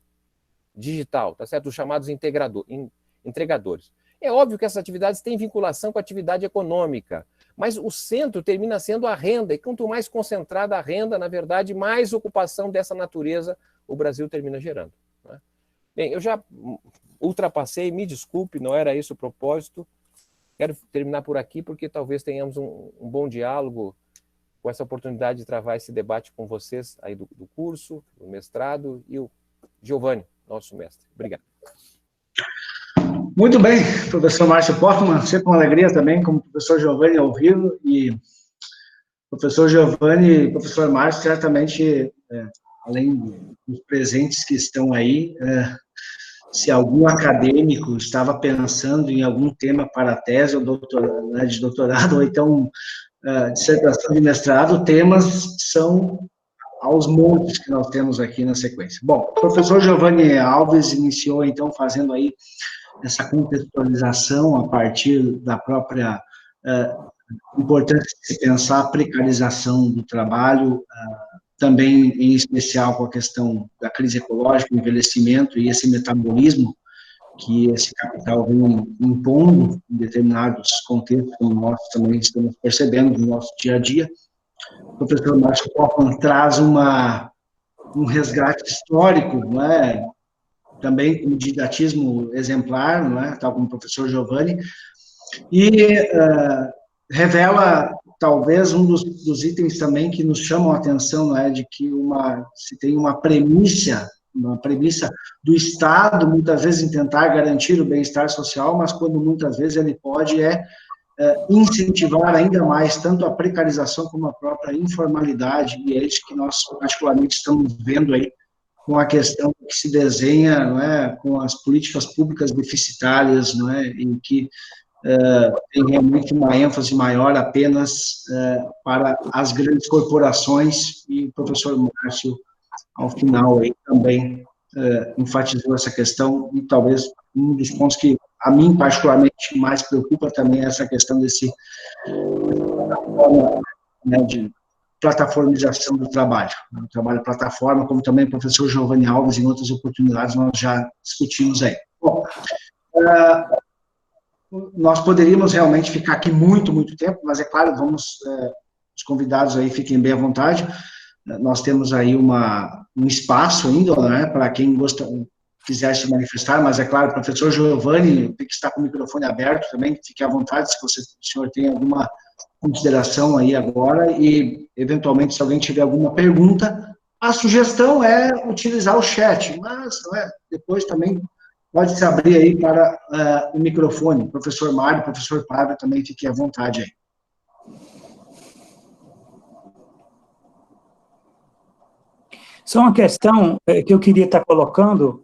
digital, tá certo? Os chamados entregadores. É óbvio que essas atividades têm vinculação com a atividade econômica, mas o centro termina sendo a renda, e quanto mais concentrada a renda, na verdade, mais ocupação dessa natureza o Brasil termina gerando. Né? Bem, eu já ultrapassei, me desculpe, não era esse o propósito. Quero terminar por aqui, porque talvez tenhamos um bom diálogo com essa oportunidade de travar esse debate com vocês aí do curso, do mestrado, e o Giovanni, nosso mestre. Obrigado. Muito bem, professor Márcio Portman, sempre com alegria também, como professor Giovanni ao vivo, e professor Giovanni e professor Márcio, certamente, além dos presentes que estão aí, se algum acadêmico estava pensando em algum tema para a tese ou de doutorado, ou então dissertação de mestrado, temas são aos montes que nós temos aqui na sequência. Bom, o professor Giovanni Alves iniciou, então, fazendo aí essa contextualização a partir da própria importância de se pensar a precarização do trabalho, também, em especial, com a questão da crise ecológica, o envelhecimento e esse metabolismo que esse capital vem impondo em determinados contextos, como nós também estamos percebendo no nosso dia a dia. O professor Márcio Portman traz um resgate histórico, não é? Também com didatismo exemplar, não é? Tal como o professor Giovanni, e revela, talvez, um dos itens também que nos chamam a atenção, não é? De que se tem uma premissa do Estado, muitas vezes, em tentar garantir o bem-estar social, mas quando muitas vezes ele pode incentivar ainda mais tanto a precarização como a própria informalidade, e é isso que nós particularmente estamos vendo aí com a questão que se desenha, não é, com as políticas públicas deficitárias, não é, em que tem realmente uma ênfase maior apenas para as grandes corporações, e o professor Márcio, ao final, aí, também enfatizou essa questão, e talvez um dos pontos que a mim particularmente mais preocupa também é essa questão desse né, de plataformização do trabalho. O trabalho plataforma, como também o professor Giovanni Alves, em outras oportunidades, nós já discutimos aí. Bom, nós poderíamos realmente ficar aqui muito tempo, mas é claro, os convidados aí fiquem bem à vontade. Nós temos aí um espaço ainda, né, para quem quiser se manifestar, mas é claro, o professor Giovanni tem que estar com o microfone aberto também, fique à vontade se o senhor tem alguma consideração aí agora e, eventualmente, se alguém tiver alguma pergunta, a sugestão é utilizar o chat, mas depois também pode se abrir aí para o microfone. Professor Mário, professor Pablo, também fiquem à vontade aí. Só uma questão que eu queria estar colocando.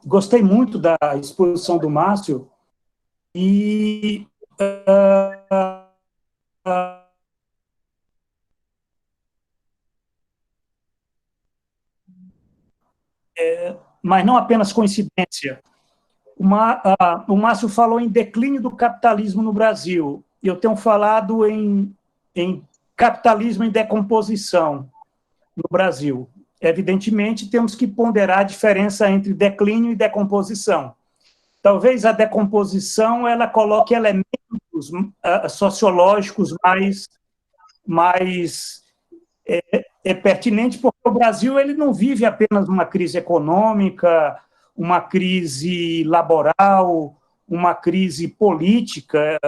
Gostei muito da exposição do Márcio e mas não apenas coincidência. O Márcio falou em declínio do capitalismo no Brasil. Eu tenho falado em capitalismo em decomposição no Brasil. Evidentemente, temos que ponderar a diferença entre declínio e decomposição. Talvez a decomposição ela coloque elementos sociológicos mais pertinentes, porque o Brasil ele não vive apenas uma crise econômica, uma crise laboral, uma crise política.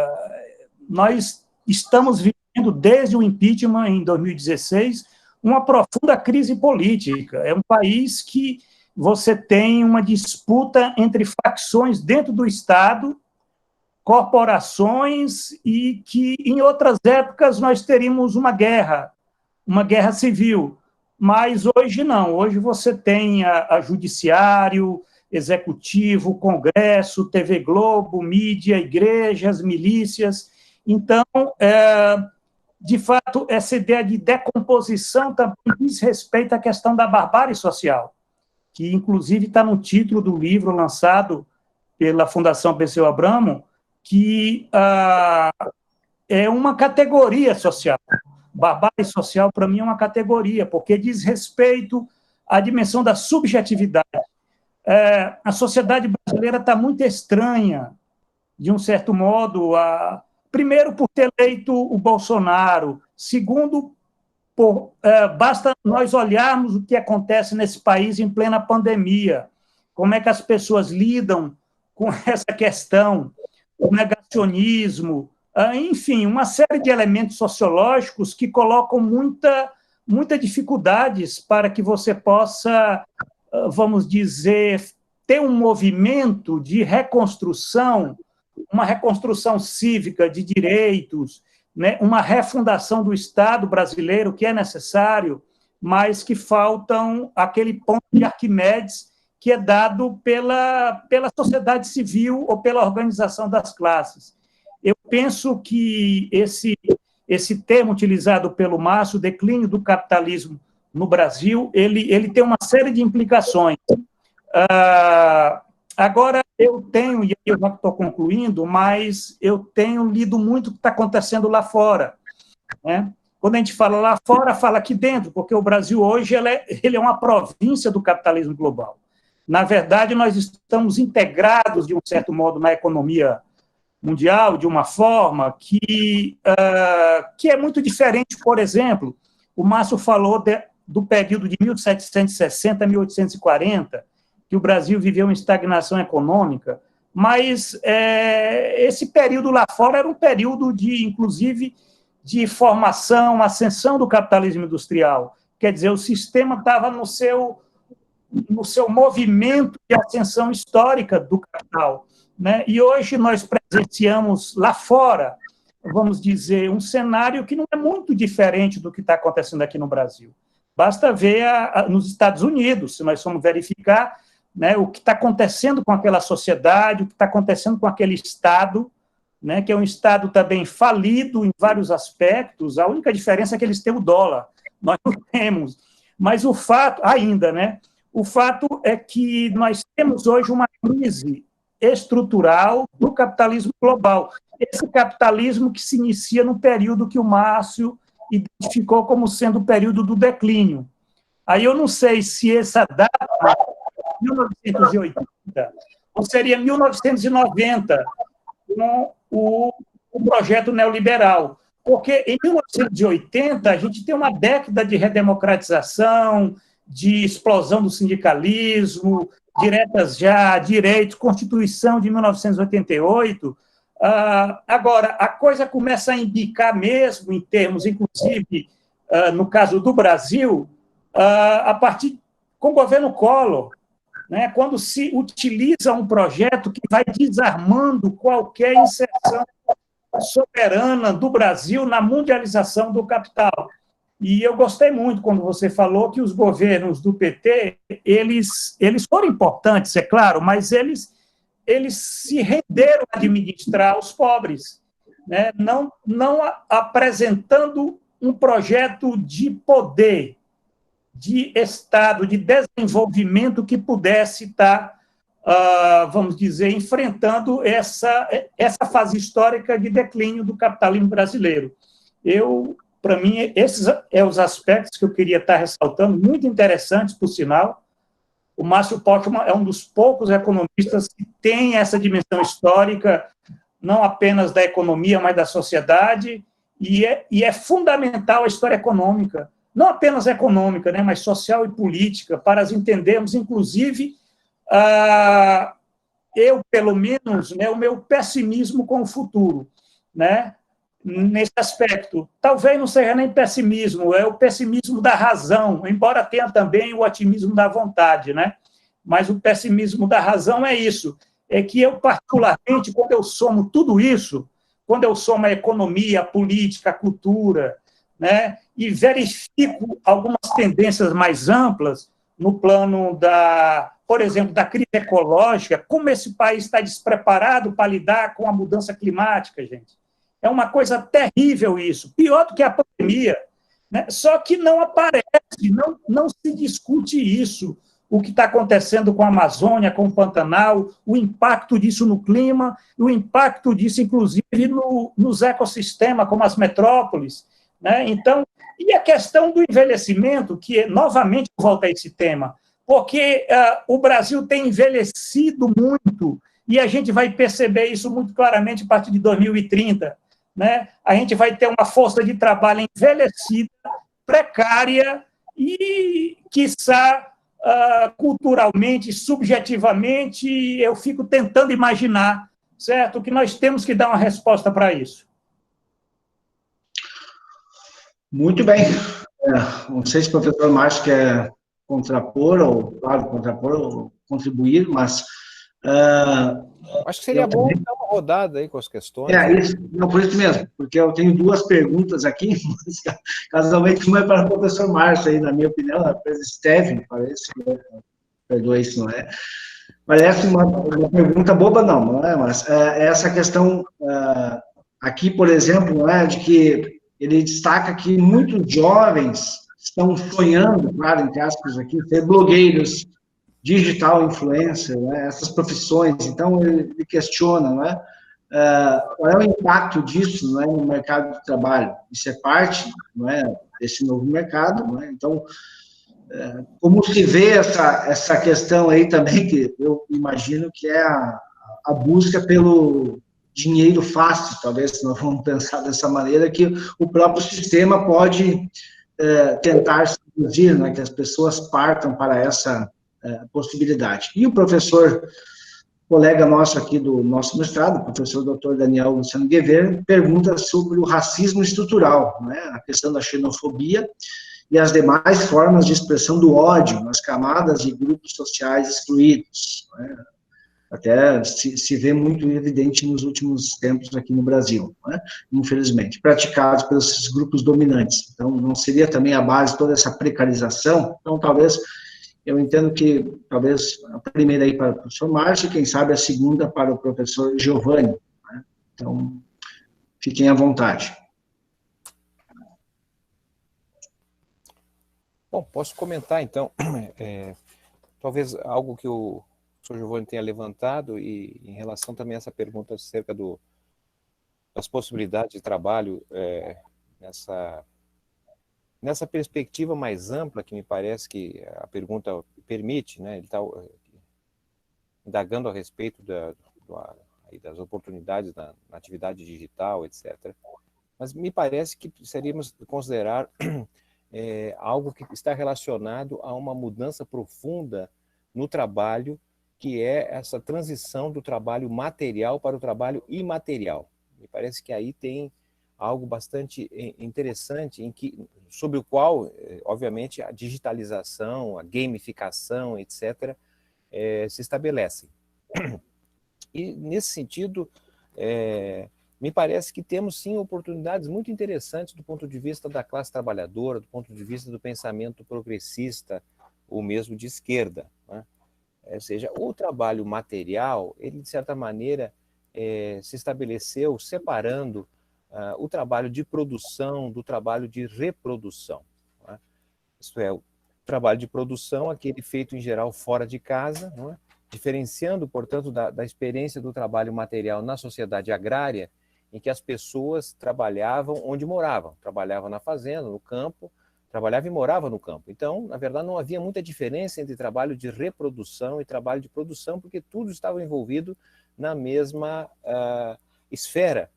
Nós estamos vivendo, desde o impeachment em 2016, uma profunda crise política. É um país que você tem uma disputa entre facções dentro do Estado, corporações, e que, em outras épocas, nós teríamos uma guerra civil. Mas hoje não. Hoje você tem a judiciário, executivo, Congresso, TV Globo, mídia, igrejas, milícias. Então, de fato, essa ideia de decomposição também diz respeito à questão da barbárie social, que, inclusive, está no título do livro lançado pela Fundação Perseu Abramo, que é uma categoria social. Barbárie social, para mim, é uma categoria, porque diz respeito à dimensão da subjetividade. A sociedade brasileira está muito estranha, de um certo modo, primeiro, por ter eleito o Bolsonaro, segundo, basta nós olharmos o que acontece nesse país em plena pandemia, como é que as pessoas lidam com essa questão, o negacionismo, enfim, uma série de elementos sociológicos que colocam muita dificuldades para que você possa, vamos dizer, ter um movimento de reconstrução, uma reconstrução cívica de direitos, né, uma refundação do Estado brasileiro, que é necessário, mas que faltam aquele ponto de Arquimedes que é dado pela sociedade civil ou pela organização das classes. Eu penso que esse termo utilizado pelo Márcio, declínio do capitalismo no Brasil, ele tem uma série de implicações. Agora, eu tenho, e eu já estou concluindo, mas eu tenho lido muito o que está acontecendo lá fora, né? Quando a gente fala lá fora, fala aqui dentro, porque o Brasil hoje ele é uma província do capitalismo global. Na verdade, nós estamos integrados, de um certo modo, na economia mundial, de uma forma que é muito diferente. Por exemplo, o Márcio falou do período de 1760 a 1840, que o Brasil viveu uma estagnação econômica, mas esse período lá fora era um período, inclusive, de formação, ascensão do capitalismo industrial. Quer dizer, o sistema estava no seu movimento de ascensão histórica do capital, né? E hoje nós presenciamos lá fora, vamos dizer, um cenário que não é muito diferente do que está acontecendo aqui no Brasil. Basta ver nos Estados Unidos, se nós formos verificar, né, o que está acontecendo com aquela sociedade, o que está acontecendo com aquele Estado, né, que é um Estado também falido em vários aspectos. A única diferença é que eles têm o dólar, nós não temos. Mas o fato, ainda, né, O fato é que nós temos hoje uma crise estrutural do capitalismo global. Esse capitalismo que se inicia no período que o Márcio identificou como sendo o período do declínio. Aí eu não sei se essa data, 1980, ou seria 1990, com o projeto neoliberal. Porque em 1980 a gente tem uma década de redemocratização, de explosão do sindicalismo, diretas já, direitos, Constituição de 1988. Agora, a coisa começa a embicar mesmo, em termos, inclusive, no caso do Brasil, a partir com o governo Collor, né, quando se utiliza um projeto que vai desarmando qualquer inserção soberana do Brasil na mundialização do capital. E eu gostei muito quando você falou que os governos do PT, eles foram importantes, é claro, mas eles se renderam a administrar os pobres, né? não apresentando um projeto de poder, de Estado, de desenvolvimento que pudesse estar, vamos dizer, enfrentando essa fase histórica de declínio do capitalismo brasileiro. Para mim, esses são os aspectos que eu queria estar ressaltando, muito interessantes, por sinal. O Márcio Postman é um dos poucos economistas que tem essa dimensão histórica, não apenas da economia, mas da sociedade, e é fundamental a história econômica, não apenas econômica, né, mas social e política, para as entendermos, inclusive, eu, pelo menos, né, o meu pessimismo com o futuro, né, nesse aspecto. Talvez não seja nem pessimismo, é o pessimismo da razão, embora tenha também o otimismo da vontade, né? Mas o pessimismo da razão é isso, é que eu, particularmente, quando eu somo tudo isso, quando eu somo a economia, a política, a cultura, né, e verifico algumas tendências mais amplas no plano por exemplo, da crise ecológica, como esse país está despreparado para lidar com a mudança climática, gente. É uma coisa terrível isso, pior do que a pandemia, né? Só que não aparece, não se discute isso, o que está acontecendo com a Amazônia, com o Pantanal, o impacto disso no clima, o impacto disso, inclusive, nos ecossistemas, como as metrópoles, né? Então, e a questão do envelhecimento, que novamente volta a esse tema, porque o Brasil tem envelhecido muito, e a gente vai perceber isso muito claramente a partir de 2030, né? A gente vai ter uma força de trabalho envelhecida, precária e, quiçá, culturalmente, subjetivamente, eu fico tentando imaginar, certo? Que nós temos que dar uma resposta para isso. Muito bem. Não sei se o professor Márcio quer contrapor, ou contribuir, mas... acho que seria bom dar uma rodada aí com as questões. Por isso mesmo, porque eu tenho duas perguntas aqui, mas casualmente uma é para o professor Márcio, aí, na minha opinião, a Steven, parece, perdoe se não é. Parece uma pergunta boba, não é, mas essa questão aqui, por exemplo, não é, de que ele destaca que muitos jovens estão sonhando, claro, entre aspas aqui, ser blogueiros, digital influencer, né, essas profissões. Então, ele questiona, não é? Qual é o impacto disso, não é, no mercado de trabalho? Isso é parte, não é, desse novo mercado, não é? Então, como se vê essa questão aí também, que eu imagino que é a busca pelo dinheiro fácil, talvez, se nós vamos pensar dessa maneira, que o próprio sistema pode tentar seduzir, né, que as pessoas partam para essa possibilidade. E o professor, colega nosso aqui do nosso mestrado, o professor Dr. Daniel Luciano Guevara, pergunta sobre o racismo estrutural, né, a questão da xenofobia e as demais formas de expressão do ódio nas camadas de grupos sociais excluídos, né? Até se vê muito evidente nos últimos tempos aqui no Brasil, né? Infelizmente, praticados pelos grupos dominantes. Então, não seria também a base toda essa precarização? Então, talvez, eu entendo que, talvez, a primeira aí para o professor Márcio, quem sabe a segunda para o professor Giovanni, né? Então, fiquem à vontade. Bom, posso comentar, então. talvez algo que o professor Giovanni tenha levantado, e em relação também a essa pergunta acerca das possibilidades de trabalho nessa perspectiva mais ampla, que me parece que a pergunta permite, né? Ele está indagando a respeito das oportunidades na atividade digital, etc. Mas me parece que precisaríamos considerar algo que está relacionado a uma mudança profunda no trabalho, que é essa transição do trabalho material para o trabalho imaterial. Me parece que aí tem algo bastante interessante, sobre o qual, obviamente, a digitalização, a gamificação, etc., se estabelecem. E, nesse sentido, me parece que temos, sim, oportunidades muito interessantes do ponto de vista da classe trabalhadora, do ponto de vista do pensamento progressista, ou mesmo de esquerda, né? Ou seja, o trabalho material, ele, de certa maneira, se estabeleceu separando o trabalho de produção do trabalho de reprodução, né? Isto é, o trabalho de produção, aquele feito, em geral, fora de casa, não é? Diferenciando, portanto, da experiência do trabalho material na sociedade agrária, em que as pessoas trabalhavam onde moravam, trabalhavam na fazenda, no campo, trabalhava e morava no campo. Então, na verdade, não havia muita diferença entre trabalho de reprodução e trabalho de produção, porque tudo estava envolvido na mesma esfera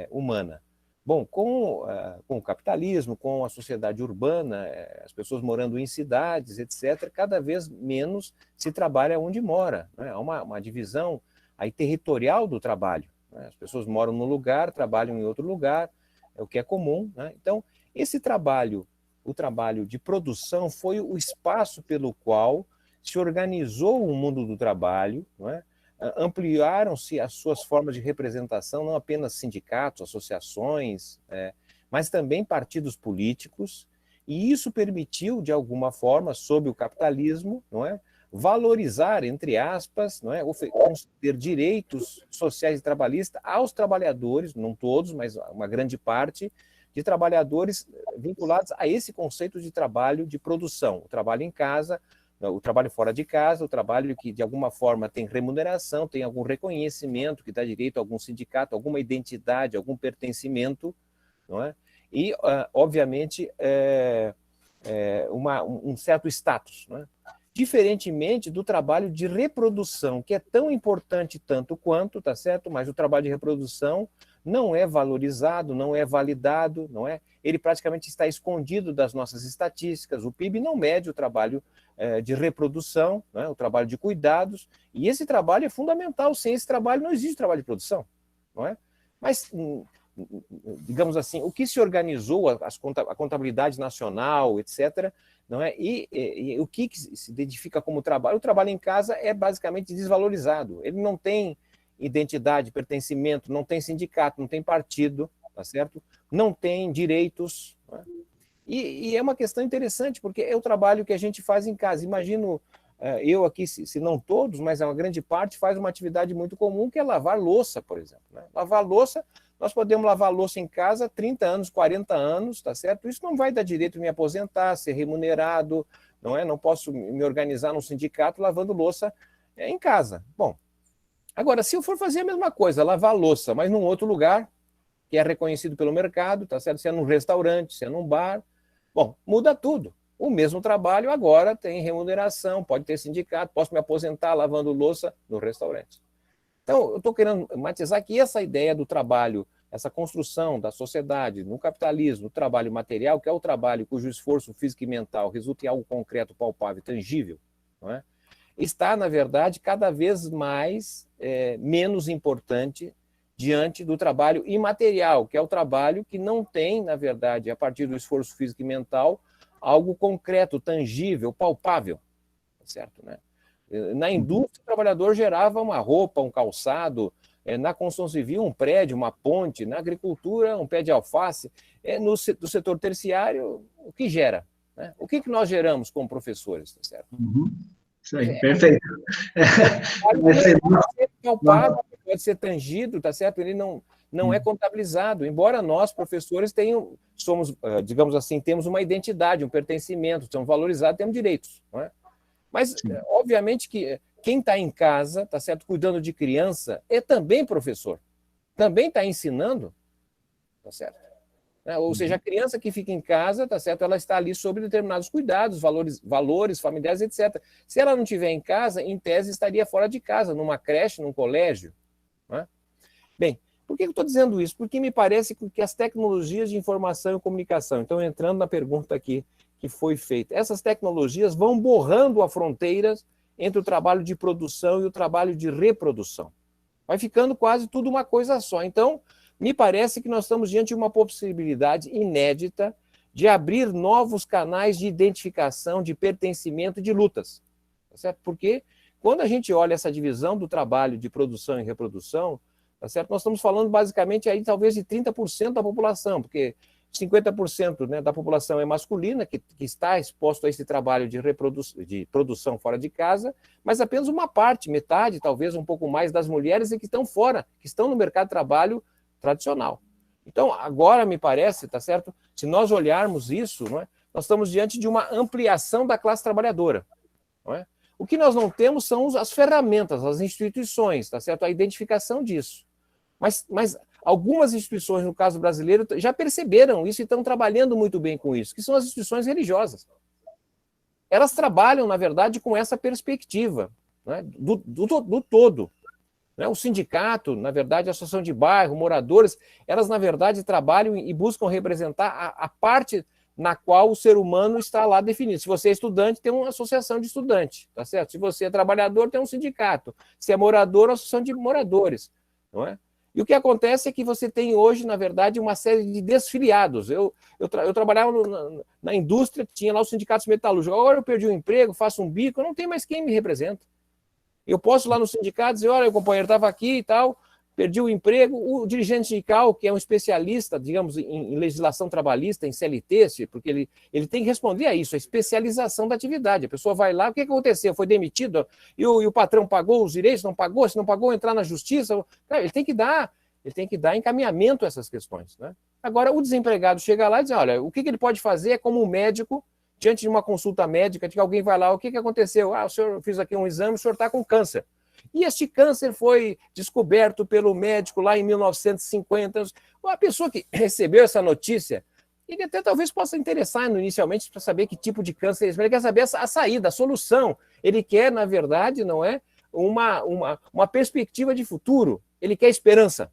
humana. Bom, com o capitalismo, com a sociedade urbana, as pessoas morando em cidades, etc., cada vez menos se trabalha onde mora, né? Há uma divisão aí territorial do trabalho, né? As pessoas moram num lugar, trabalham em outro lugar, é o que é comum, né? Então, esse trabalho, o trabalho de produção, foi o espaço pelo qual se organizou o mundo do trabalho, não é? Ampliaram-se as suas formas de representação, não apenas sindicatos, associações, mas também partidos políticos, e isso permitiu, de alguma forma, sob o capitalismo, não é, valorizar, entre aspas, não é, conceder direitos sociais e trabalhistas aos trabalhadores, não todos, mas uma grande parte, de trabalhadores vinculados a esse conceito de trabalho de produção, o trabalho em casa, o trabalho fora de casa, o trabalho que, de alguma forma, tem remuneração, tem algum reconhecimento, que dá direito a algum sindicato, alguma identidade, algum pertencimento, não é? E, obviamente, um certo status, não é? Diferentemente do trabalho de reprodução, que é tão importante tanto quanto, tá certo? Mas o trabalho de reprodução não é valorizado, não é validado, não é? Ele praticamente está escondido das nossas estatísticas. O PIB não mede o trabalho de reprodução, não é? O trabalho de cuidados, e esse trabalho é fundamental. Sem esse trabalho não existe trabalho de produção, não é? Mas, digamos assim, o que se organizou, a contabilidade nacional, etc., não é? E o que se identifica como trabalho? O trabalho em casa é basicamente desvalorizado. Ele não tem identidade, pertencimento, não tem sindicato, não tem partido, tá certo? Não tem direitos, não é? E é uma questão interessante, porque é o trabalho que a gente faz em casa. Imagino, eu aqui, se não todos, mas uma grande parte, faz uma atividade muito comum, que é lavar louça, por exemplo, né? Lavar louça, nós podemos lavar louça em casa há 30 anos, 40 anos, tá certo? Isso não vai dar direito a me aposentar, ser remunerado, não é? Não posso me organizar num sindicato lavando louça em casa. Bom, agora, se eu for fazer a mesma coisa, lavar louça, mas num outro lugar, que é reconhecido pelo mercado, tá certo? Se é num restaurante, se é num bar, bom, muda tudo. O mesmo trabalho agora tem remuneração, pode ter sindicato, posso me aposentar lavando louça no restaurante. Então, eu estou querendo matizar que essa ideia do trabalho, essa construção da sociedade no capitalismo, no trabalho material, que é o trabalho cujo esforço físico e mental resulta em algo concreto, palpável, tangível, não é? Está, na verdade, cada vez mais menos importante diante do trabalho imaterial, que é o trabalho que não tem, na verdade, a partir do esforço físico e mental, algo concreto, tangível, palpável, certo, né? Na indústria, o trabalhador gerava uma roupa, um calçado, na construção civil, um prédio, uma ponte, na agricultura, um pé de alface, no setor terciário, o que gera, né? O que nós geramos como professores, tá certo? Uhum. Isso aí, perfeito. Pode ser palpável, pode ser tangido, tá certo? Ele não é contabilizado, embora nós, professores, somos, digamos assim, temos uma identidade, um pertencimento, somos valorizados, temos direitos, não é? Mas, obviamente, que quem está em casa, tá certo, cuidando de criança, é também professor. Também está ensinando, tá certo? Ou seja, a criança que fica em casa, tá certo, ela está ali sob determinados cuidados, valores familiares, etc. Se ela não estiver em casa, em tese, estaria fora de casa, numa creche, num colégio. Né? Bem, por que eu estou dizendo isso? Porque me parece que as tecnologias de informação e comunicação, então entrando na pergunta aqui que foi feita, essas tecnologias vão borrando as fronteiras entre o trabalho de produção e o trabalho de reprodução. Vai ficando quase tudo uma coisa só. Então, me parece que nós estamos diante de uma possibilidade inédita de abrir novos canais de identificação, de pertencimento, de lutas. Tá certo? Porque quando a gente olha essa divisão do trabalho de produção e reprodução, tá certo? Nós estamos falando basicamente aí talvez de 30% da população, porque 50%, né, da população é masculina, que está exposto a esse trabalho de produção fora de casa, mas apenas uma parte, metade, talvez um pouco mais das mulheres que estão fora, que estão no mercado de trabalho tradicional. Então, agora me parece, tá certo? Se nós olharmos isso, não é? Nós estamos diante de uma ampliação da classe trabalhadora. Não é? O que nós não temos são as ferramentas, as instituições, tá certo? A identificação disso. Mas algumas instituições, no caso brasileiro, já perceberam isso e estão trabalhando muito bem com isso, que são as instituições religiosas. Elas trabalham, na verdade, com essa perspectiva, né? do todo. O sindicato, na verdade, a associação de bairro, moradores, elas, na verdade, trabalham e buscam representar a parte na qual o ser humano está lá definido. Se você é estudante, tem uma associação de estudante, tá certo? Se você é trabalhador, tem um sindicato. Se é morador, uma associação de moradores, não é? E o que acontece é que você tem hoje, na verdade, uma série de desfiliados. Eu trabalhava na indústria, tinha lá os sindicatos metalúrgicos. Agora eu perdi o emprego, faço um bico, não tem mais quem me representa. Eu posso ir lá no sindicato dizer, olha, o companheiro estava aqui e tal, perdi o emprego. O dirigente sindical, que é um especialista, digamos, em legislação trabalhista, em CLT, porque ele tem que responder a isso, a especialização da atividade. A pessoa vai lá, o que aconteceu? Foi demitido? E o patrão pagou os direitos? Não pagou? Se não pagou, entrar na justiça? Cara, ele tem que dar encaminhamento a essas questões. Né? Agora, o desempregado chega lá e diz, olha, o que ele pode fazer é como um médico, diante de uma consulta médica, de que alguém vai lá, o que aconteceu? O senhor fez aqui um exame, o senhor está com câncer. E este câncer foi descoberto pelo médico lá em 1950. A pessoa que recebeu essa notícia, ele até talvez possa interessar inicialmente para saber que tipo de câncer ele quer saber a saída, a solução. Ele quer, na verdade, não é uma perspectiva de futuro. Ele quer esperança.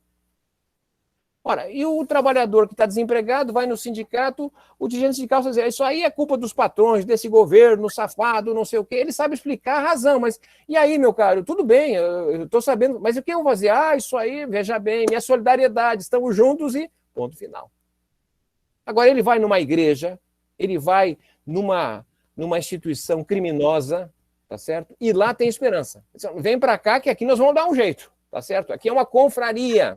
Ora, e o trabalhador que está desempregado vai no sindicato, o dirigente sindical vai dizer, isso aí é culpa dos patrões, desse governo safado, não sei o quê. Ele sabe explicar a razão, mas e aí, meu caro, tudo bem, eu estou sabendo, mas o que eu vou fazer? Isso aí, veja bem, minha solidariedade, estamos juntos e ponto final. Agora, ele vai numa igreja, ele vai numa instituição criminosa, tá certo? E lá tem esperança. Vem para cá que aqui nós vamos dar um jeito, tá certo? Aqui é uma confraria.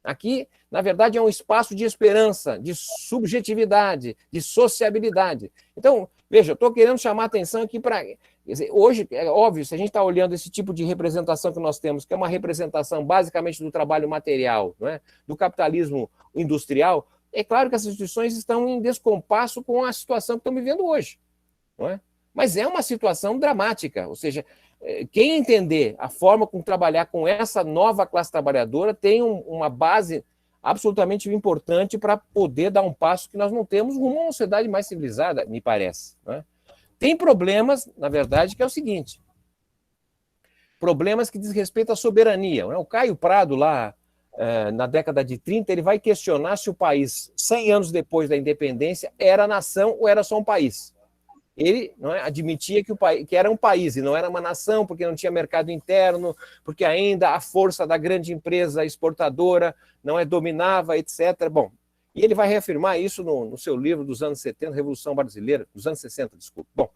Aqui, na verdade, é um espaço de esperança, de subjetividade, de sociabilidade. Então, veja, eu estou querendo chamar a atenção aqui para... Hoje, é óbvio, se a gente está olhando esse tipo de representação que nós temos, que é uma representação basicamente do trabalho material, não é? Do capitalismo industrial, é claro que as instituições estão em descompasso com a situação que estão vivendo hoje. Não é? Mas é uma situação dramática, ou seja... Quem entender a forma como trabalhar com essa nova classe trabalhadora tem uma base absolutamente importante para poder dar um passo que nós não temos rumo a uma sociedade mais civilizada, me parece. Né? Tem problemas, na verdade, que é o seguinte. Problemas que diz respeito à soberania. Né? O Caio Prado, lá na década de 30, ele vai questionar se o país, 100 anos depois da independência, era nação ou era só um país. Ele admitia que era um país e não era uma nação, porque não tinha mercado interno, porque ainda a força da grande empresa exportadora não dominava, etc. Bom, e ele vai reafirmar isso no seu livro dos anos 70, Revolução Brasileira, dos anos 60, desculpa. Bom,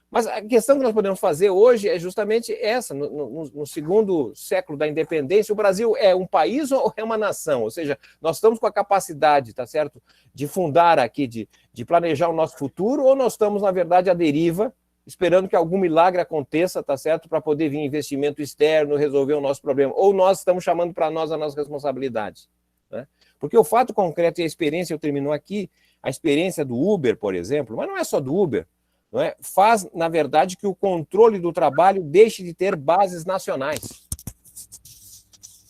mas a questão que nós podemos fazer hoje é justamente essa. No segundo século da independência, o Brasil é um país ou é uma nação? Ou seja, nós estamos com a capacidade, tá certo, de fundar aqui, de planejar o nosso futuro, ou nós estamos, na verdade, à deriva, esperando que algum milagre aconteça, tá certo, para poder vir investimento externo, resolver o nosso problema, ou nós estamos chamando para nós a nossa responsabilidade. Né? Porque o fato concreto e a experiência, eu termino aqui, a experiência do Uber, por exemplo, mas não é só do Uber, não é, faz, na verdade, que o controle do trabalho deixe de ter bases nacionais.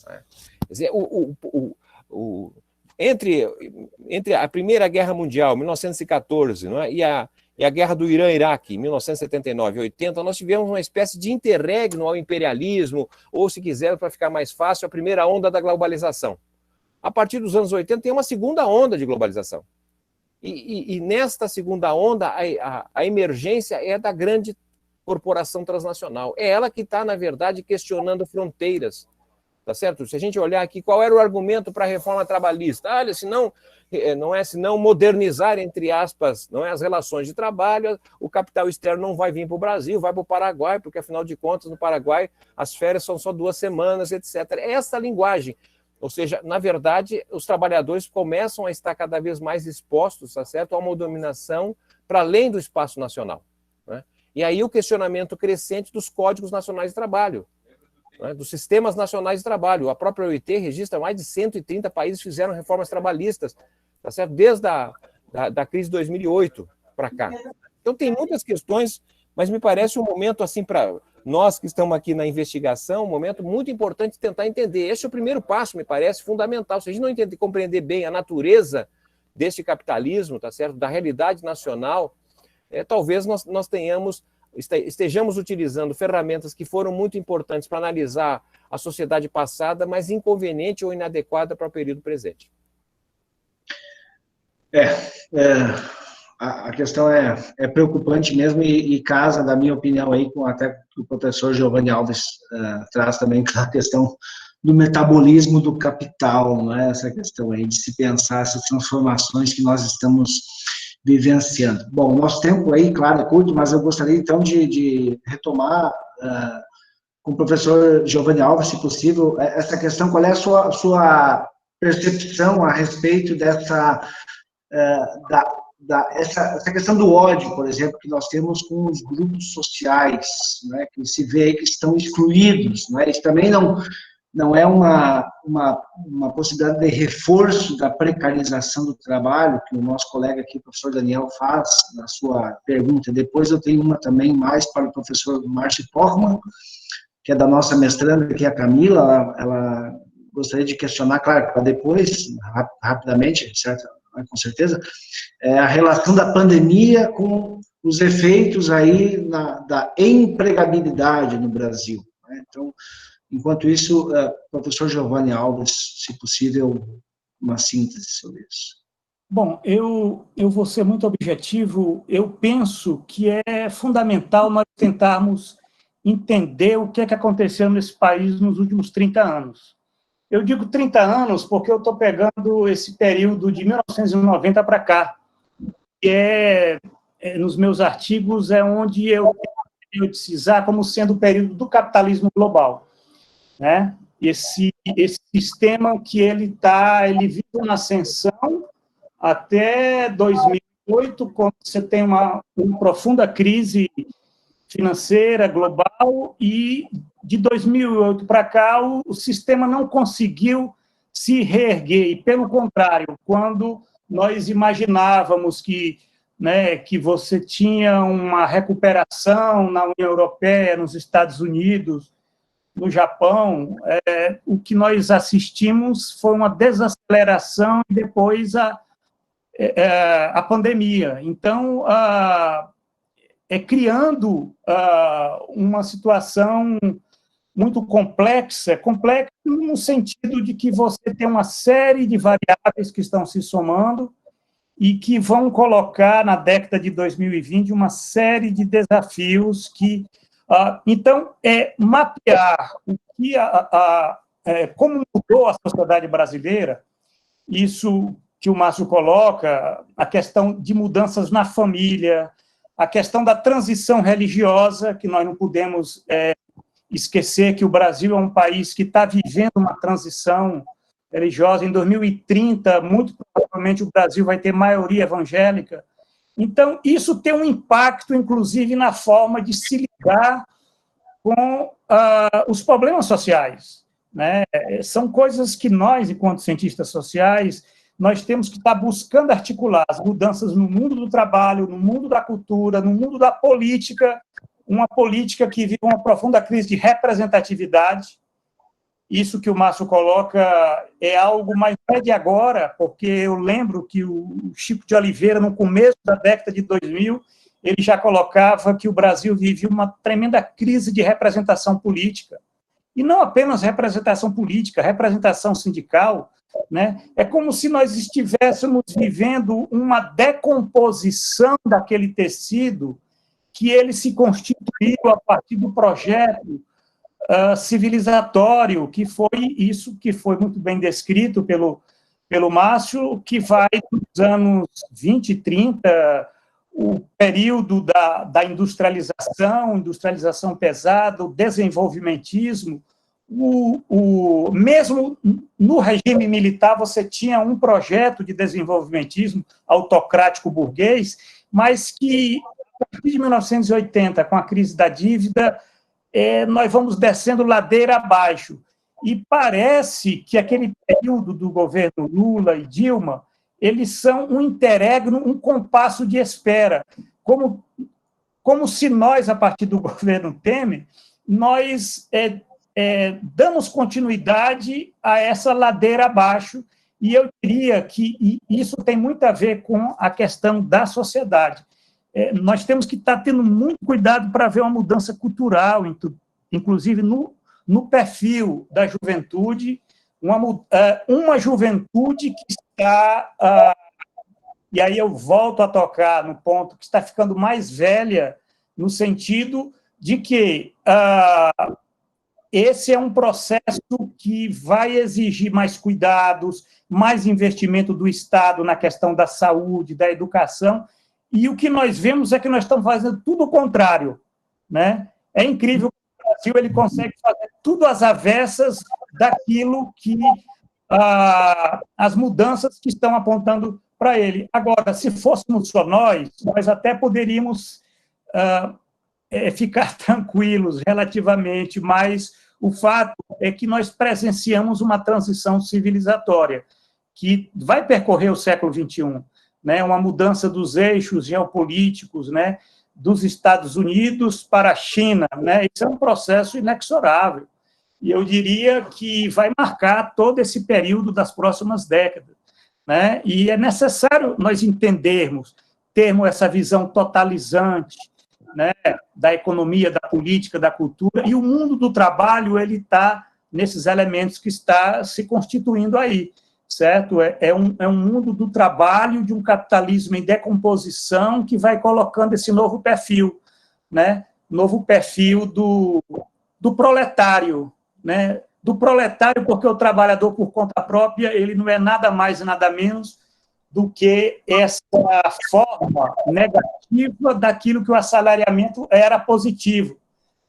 Quer dizer, entre a Primeira Guerra Mundial, 1914, não é, e a Guerra do Irã-Iraque, 1979 e 80, nós tivemos uma espécie de interregno ao imperialismo, ou, se quiser, para ficar mais fácil, a primeira onda da globalização. A partir dos anos 80 tem uma segunda onda de globalização. E nesta segunda onda, a emergência é da grande corporação transnacional. É ela que está, na verdade, questionando fronteiras. Tá certo? Se a gente olhar aqui, qual era o argumento para a reforma trabalhista? Olha, senão modernizar, entre aspas, não é, as relações de trabalho, o capital externo não vai vir para o Brasil, vai para o Paraguai, porque, afinal de contas, no Paraguai, as férias são só 2 semanas, etc. Essa linguagem. Ou seja, na verdade, os trabalhadores começam a estar cada vez mais expostos, tá certo, a uma dominação para além do espaço nacional, né? E aí o questionamento crescente dos códigos nacionais de trabalho, né, dos sistemas nacionais de trabalho. A própria OIT registra mais de 130 países que fizeram reformas trabalhistas, tá certo, desde da crise de 2008 para cá. Então tem muitas questões, mas me parece um momento assim para nós que estamos aqui na investigação, um momento muito importante de tentar entender. Esse é o primeiro passo, me parece fundamental. Se a gente não entender compreender bem a natureza desse capitalismo, tá certo, da realidade nacional, talvez nós estejamos utilizando ferramentas que foram muito importantes para analisar a sociedade passada, mas inconveniente ou inadequada para o período presente. A questão é preocupante mesmo e casa, da minha opinião, aí, com até o professor Giovanni Alves traz também a questão do metabolismo do capital, não é? Essa questão aí de se pensar essas transformações que nós estamos vivenciando. Bom, nosso tempo aí, claro, é curto, mas eu gostaria, então, de retomar com o professor Giovanni Alves, se possível, essa questão. Qual é a sua percepção a respeito dessa essa questão do ódio, por exemplo, que nós temos com os grupos sociais, né, que se vê aí que estão excluídos, né? Isso também não é uma possibilidade de reforço da precarização do trabalho, que o nosso colega aqui, o professor Daniel, faz na sua pergunta. Depois eu tenho uma também mais para o professor Márcio Pochmann, que é da nossa mestranda, que é a Camila. Ela gostaria de questionar, claro, para depois, rapidamente, certo? Com certeza, a relação da pandemia com os efeitos aí da empregabilidade no Brasil, né? Então, enquanto isso, professor Giovanni Alves, se possível, uma síntese sobre isso. Bom, eu vou ser muito objetivo. Eu penso que é fundamental nós tentarmos entender o que é que aconteceu nesse país nos últimos 30 anos. Eu digo 30 anos porque eu estou pegando esse período de 1990 para cá, que nos meus artigos, é onde eu periodicizar como sendo o período do capitalismo global, né? Esse sistema que ele vive uma ascensão até 2008, quando você tem uma profunda crise financeira global, e de 2008 para cá o sistema não conseguiu se reerguer, e pelo contrário, quando nós imaginávamos que você tinha uma recuperação na União Europeia, nos Estados Unidos, no Japão, o que nós assistimos foi uma desaceleração e depois a pandemia. Então, criando uma situação muito complexa no sentido de que você tem uma série de variáveis que estão se somando e que vão colocar na década de 2020 uma série de desafios que... então, mapear o que como mudou a sociedade brasileira, isso que o Márcio coloca, a questão de mudanças na família, a questão da transição religiosa, que nós não podemos esquecer que o Brasil é um país que está vivendo uma transição religiosa. Em 2030, muito provavelmente, o Brasil vai ter maioria evangélica. Então, isso tem um impacto, inclusive, na forma de se lidar com os problemas sociais, né? São coisas que nós, enquanto cientistas sociais, nós temos que estar buscando articular as mudanças no mundo do trabalho, no mundo da cultura, no mundo da política, uma política que vive uma profunda crise de representatividade. Isso que o Márcio coloca é algo mais de agora, porque eu lembro que o Chico de Oliveira, no começo da década de 2000, ele já colocava que o Brasil vive uma tremenda crise de representação política. E não apenas representação política, representação sindical, né? É como se nós estivéssemos vivendo uma decomposição daquele tecido que ele se constituiu a partir do projeto civilizatório, que foi isso que foi muito bem descrito pelo Márcio, que vai dos anos 20 e 30, o período da industrialização pesada, o desenvolvimentismo. Mesmo no regime militar, você tinha um projeto de desenvolvimentismo autocrático burguês, mas que, a partir de 1980, com a crise da dívida, nós vamos descendo ladeira abaixo. E parece que aquele período do governo Lula e Dilma, eles são um interregno, um compasso de espera, como se nós, a partir do governo Temer, nós damos continuidade a essa ladeira abaixo, e eu diria que isso tem muito a ver com a questão da sociedade. Nós temos que estar tendo muito cuidado para ver uma mudança cultural, inclusive no perfil da juventude, uma juventude que está, e aí eu volto a tocar no ponto, que está ficando mais velha, no sentido de que esse é um processo que vai exigir mais cuidados, mais investimento do Estado na questão da saúde, da educação, e o que nós vemos é que nós estamos fazendo tudo o contrário, né? É incrível que o Brasil ele consegue fazer tudo às avessas daquilo que as mudanças que estão apontando para ele. Agora, se fôssemos só nós até poderíamos ficar tranquilos relativamente, mas o fato é que nós presenciamos uma transição civilizatória que vai percorrer o século XXI, né, uma mudança dos eixos geopolíticos, né, dos Estados Unidos para a China, né, isso é um processo inexorável, e eu diria que vai marcar todo esse período das próximas décadas, né, e é necessário nós termos essa visão totalizante, né, da economia, da política, da cultura, e o mundo do trabalho ele está nesses elementos que está se constituindo aí, certo? É um mundo do trabalho, de um capitalismo em decomposição que vai colocando esse novo perfil, né? Novo perfil do proletário, né? Do proletário, porque o trabalhador por conta própria, ele não é nada mais e nada menos do que essa forma negativa daquilo que o assalariamento era positivo,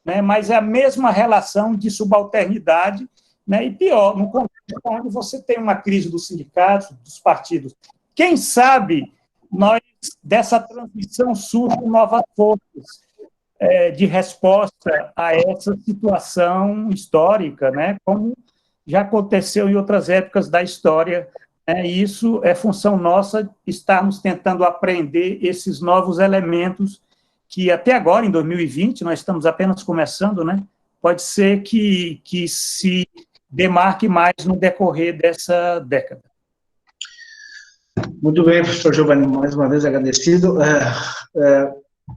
né? Mas é a mesma relação de subalternidade, né? E pior, no contexto onde você tem uma crise dos sindicatos, dos partidos. Quem sabe dessa transição surgem novas forças de resposta a essa situação histórica, né? Como já aconteceu em outras épocas da história, né? E isso é função nossa estarmos tentando aprender esses novos elementos que até agora, em 2020, nós estamos apenas começando, né? Pode ser que se demarque mais no decorrer dessa década. Muito bem, professor Giovanni, mais uma vez agradecido.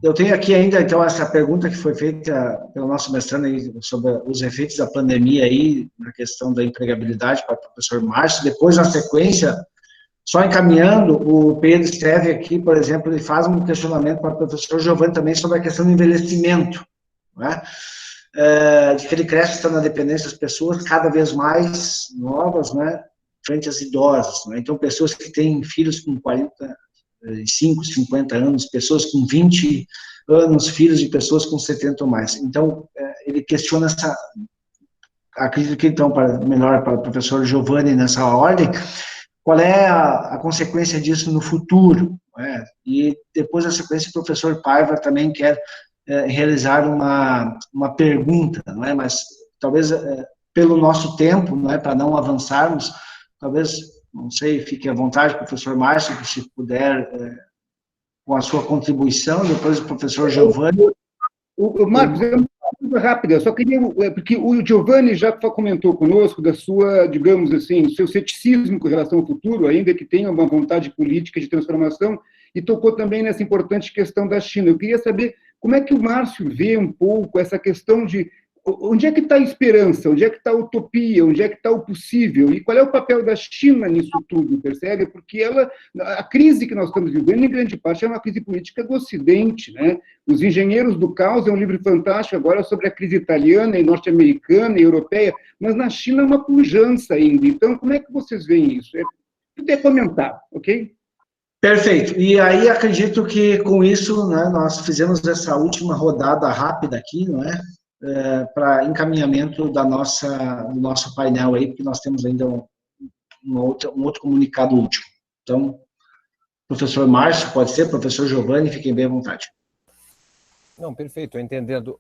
Eu tenho aqui ainda, então, essa pergunta que foi feita pelo nosso mestrando aí, sobre os efeitos da pandemia aí, na questão da empregabilidade para o professor Márcio. Depois, na sequência, só encaminhando, o Pedro escreve aqui, por exemplo, ele faz um questionamento para o professor Giovanni também sobre a questão do envelhecimento, né? De que ele cresce na dependência das pessoas cada vez mais novas, né, frente às idosas, né? Então, pessoas que têm filhos com 45, 50 anos, pessoas com 20 anos, filhos de pessoas com 70 ou mais. Então, ele questiona acredito que, então, melhor para o professor Giovanni nessa ordem, qual é a consequência disso no futuro, né? E depois, a sequência, o professor Paiva também quer realizar uma pergunta, não é? Mas talvez pelo nosso tempo, não é, para não avançarmos, talvez Não sei, fique à vontade, professor Márcio, se puder, com a sua contribuição, depois o professor Giovanni. Marcos, é uma coisa rápida, eu só queria, porque o Giovanni já comentou conosco da sua, digamos assim, seu ceticismo com relação ao futuro, ainda que tenha uma vontade política de transformação, e tocou também nessa importante questão da China. Eu queria saber como é que o Márcio vê um pouco essa questão de onde é que está a esperança, onde é que está a utopia, onde é que está o possível, e qual é o papel da China nisso tudo, percebe? Porque a crise que nós estamos vivendo, em grande parte, é uma crise política do Ocidente, né? Os Engenheiros do Caos é um livro fantástico agora sobre a crise italiana e norte-americana e europeia, mas na China é uma pujança ainda. Então, como é que vocês veem isso? Puder comentar, ok? Perfeito. E aí acredito que com isso, né, nós fizemos essa última rodada rápida aqui, não é? Para encaminhamento do nosso painel aí, porque nós temos ainda um outro comunicado último. Então, professor Márcio, pode ser, professor Giovanni, fiquem bem à vontade. Não, perfeito, entendendo.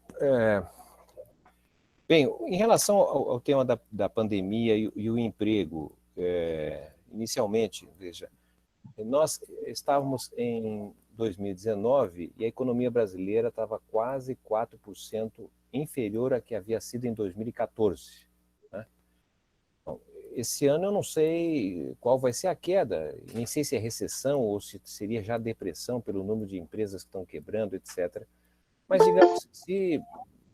Bem, em relação ao tema da pandemia e o emprego, inicialmente, veja, nós estávamos em 2019 e a economia brasileira estava quase 4% inferior à que havia sido em 2014. Né? Bom, esse ano eu não sei qual vai ser a queda, nem sei se é recessão ou se seria já depressão pelo número de empresas que estão quebrando, etc. Mas, digamos, se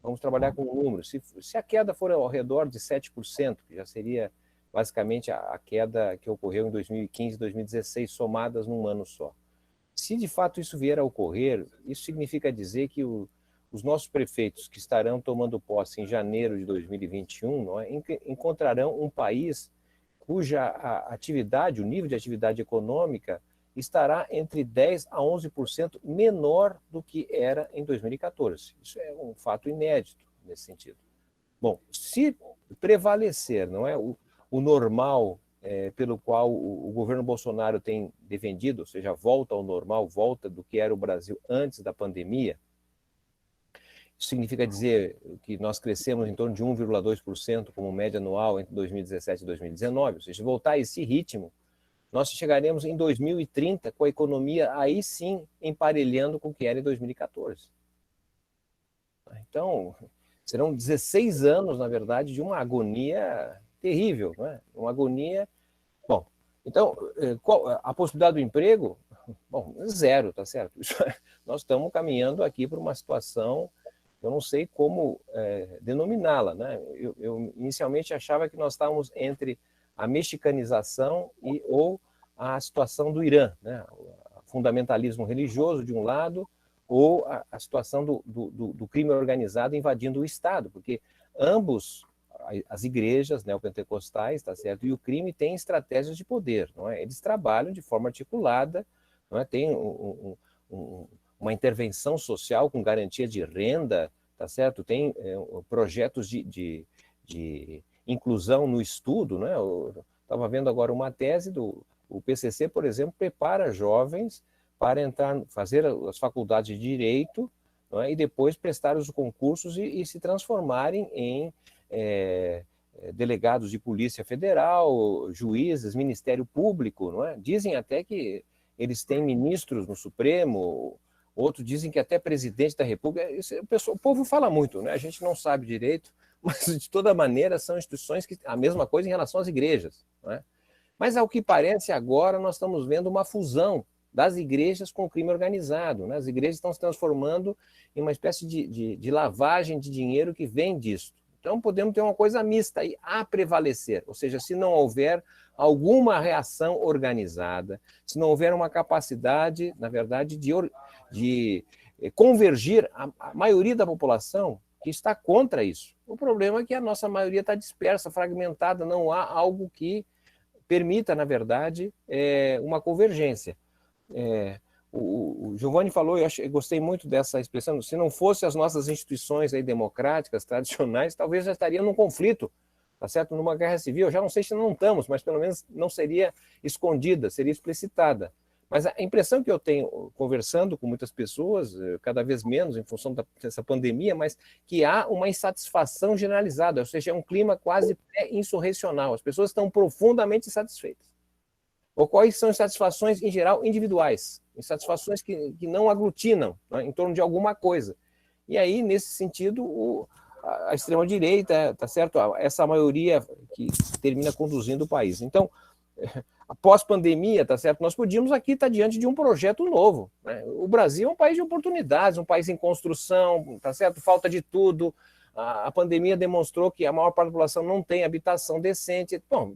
vamos trabalhar com números, se a queda for ao redor de 7%, que já seria basicamente a queda que ocorreu em 2015 e 2016, somadas num ano só. Se de fato isso vier a ocorrer, isso significa dizer que os nossos prefeitos que estarão tomando posse em janeiro de 2021 não é, encontrarão um país cuja atividade, o nível de atividade econômica, estará entre 10% a 11% menor do que era em 2014. Isso é um fato inédito nesse sentido. Bom, se prevalecer, não é, o normal pelo qual o governo Bolsonaro tem defendido, ou seja, volta ao normal, volta do que era o Brasil antes da pandemia, isso significa dizer que nós crescemos em torno de 1,2% como média anual entre 2017 e 2019, ou seja, voltar a esse ritmo, nós chegaremos em 2030 com a economia aí sim emparelhando com o que era em 2014. Então, serão 16 anos, na verdade, de uma agonia terrível, não é? Uma agonia. Bom, então, qual a possibilidade do emprego? Bom, zero, tá certo? Nós estamos caminhando aqui para uma situação, eu não sei como denominá-la, né? Eu inicialmente achava que nós estávamos entre a mexicanização ou a situação do Irã, né? O fundamentalismo religioso, de um lado, ou a situação do crime organizado invadindo o Estado, porque ambos, as igrejas neopentecostais, tá certo? E o crime tem estratégias de poder, não é? Eles trabalham de forma articulada, não é? Tem uma intervenção social com garantia de renda, tá certo? Tem projetos de inclusão no estudo, né? Eu estava vendo agora uma tese o PCC, por exemplo, prepara jovens para fazer as faculdades de Direito, não é? E depois prestar os concursos e se transformarem em delegados de Polícia Federal, juízes, Ministério Público, não é? Dizem até que eles têm ministros no Supremo, outros dizem que até presidente da República. O povo fala muito, né? A gente não sabe direito, mas de toda maneira são instituições que a mesma coisa em relação às igrejas, não é? Mas ao que parece agora nós estamos vendo uma fusão das igrejas com o crime organizado, né? As igrejas estão se transformando em uma espécie de lavagem de dinheiro que vem disso. Então, podemos ter uma coisa mista aí a prevalecer, ou seja, se não houver alguma reação organizada, se não houver uma capacidade, na verdade, de convergir a maioria da população que está contra isso. O problema é que a nossa maioria está dispersa, fragmentada, não há algo que permita, na verdade, uma convergência. O Giovanni falou, eu gostei muito dessa expressão, se não fossem as nossas instituições aí democráticas, tradicionais, talvez já estaria num conflito, tá certo? Numa guerra civil. Eu já não sei se não estamos, mas pelo menos não seria escondida, seria explicitada. Mas a impressão que eu tenho, conversando com muitas pessoas, cada vez menos em função dessa pandemia, mas que há uma insatisfação generalizada, ou seja, é um clima quase pré-insurrecional. As pessoas estão profundamente insatisfeitas. ocorrem são insatisfações, em geral, individuais, insatisfações que não aglutinam, né, em torno de alguma coisa. E aí, nesse sentido, a extrema-direita, tá certo? Essa maioria que termina conduzindo o país. Então, após pandemia, tá certo? Nós podíamos aqui estar diante de um projeto novo, né? O Brasil é um país de oportunidades, um país em construção, tá certo? Falta de tudo. A pandemia demonstrou que a maior parte da população não tem habitação decente. Bom,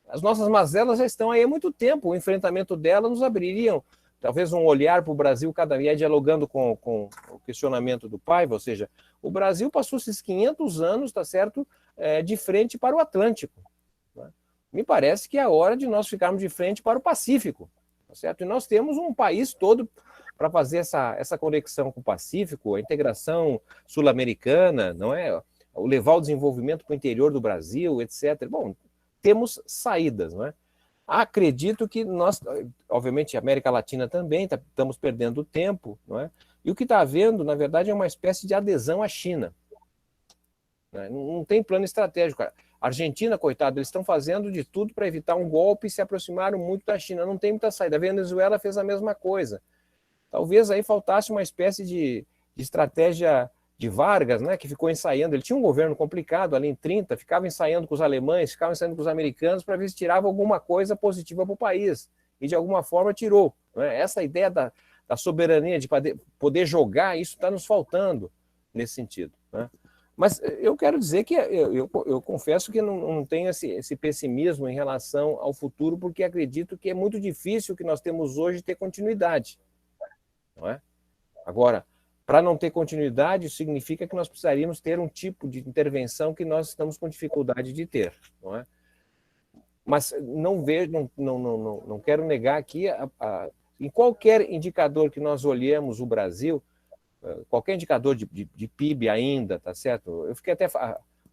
as nossas mazelas já estão aí há muito tempo. O enfrentamento delas nos abririam talvez um olhar para o Brasil cada vez, dialogando com o questionamento do Paiva, ou seja, o Brasil passou esses 500 anos, tá certo, de frente para o Atlântico. Né? Me parece que é a hora de nós ficarmos de frente para o Pacífico, tá certo? E nós temos um país todo para fazer essa conexão com o Pacífico, a integração sul-americana, não é? O levar o desenvolvimento para o interior do Brasil, etc. Bom, temos saídas, não é? Acredito que nós, obviamente, a América Latina também, estamos perdendo tempo, não é? E o que está havendo, na verdade, é uma espécie de adesão à China. Né? Não tem plano estratégico. A Argentina, coitado, eles estão fazendo de tudo para evitar um golpe e se aproximaram muito da China. Não tem muita saída. A Venezuela fez a mesma coisa. Talvez aí faltasse uma espécie de estratégia de Vargas, né, que ficou ensaiando. Ele tinha um governo complicado ali em 30, ficava ensaiando com os alemães, ficava ensaiando com os americanos para ver se tirava alguma coisa positiva para o país. E de alguma forma tirou. Né? Essa ideia da soberania, de poder jogar, isso está nos faltando nesse sentido. Né? Mas eu quero dizer que eu confesso que não tenho esse pessimismo em relação ao futuro, porque acredito que é muito difícil o que nós temos hoje ter continuidade. Não é? Agora, para não ter continuidade, isso significa que nós precisaríamos ter um tipo de intervenção que nós estamos com dificuldade de ter, não é? Mas não quero negar aqui, em qualquer indicador que nós olhemos o Brasil, qualquer indicador de PIB ainda, tá certo? Eu fiquei até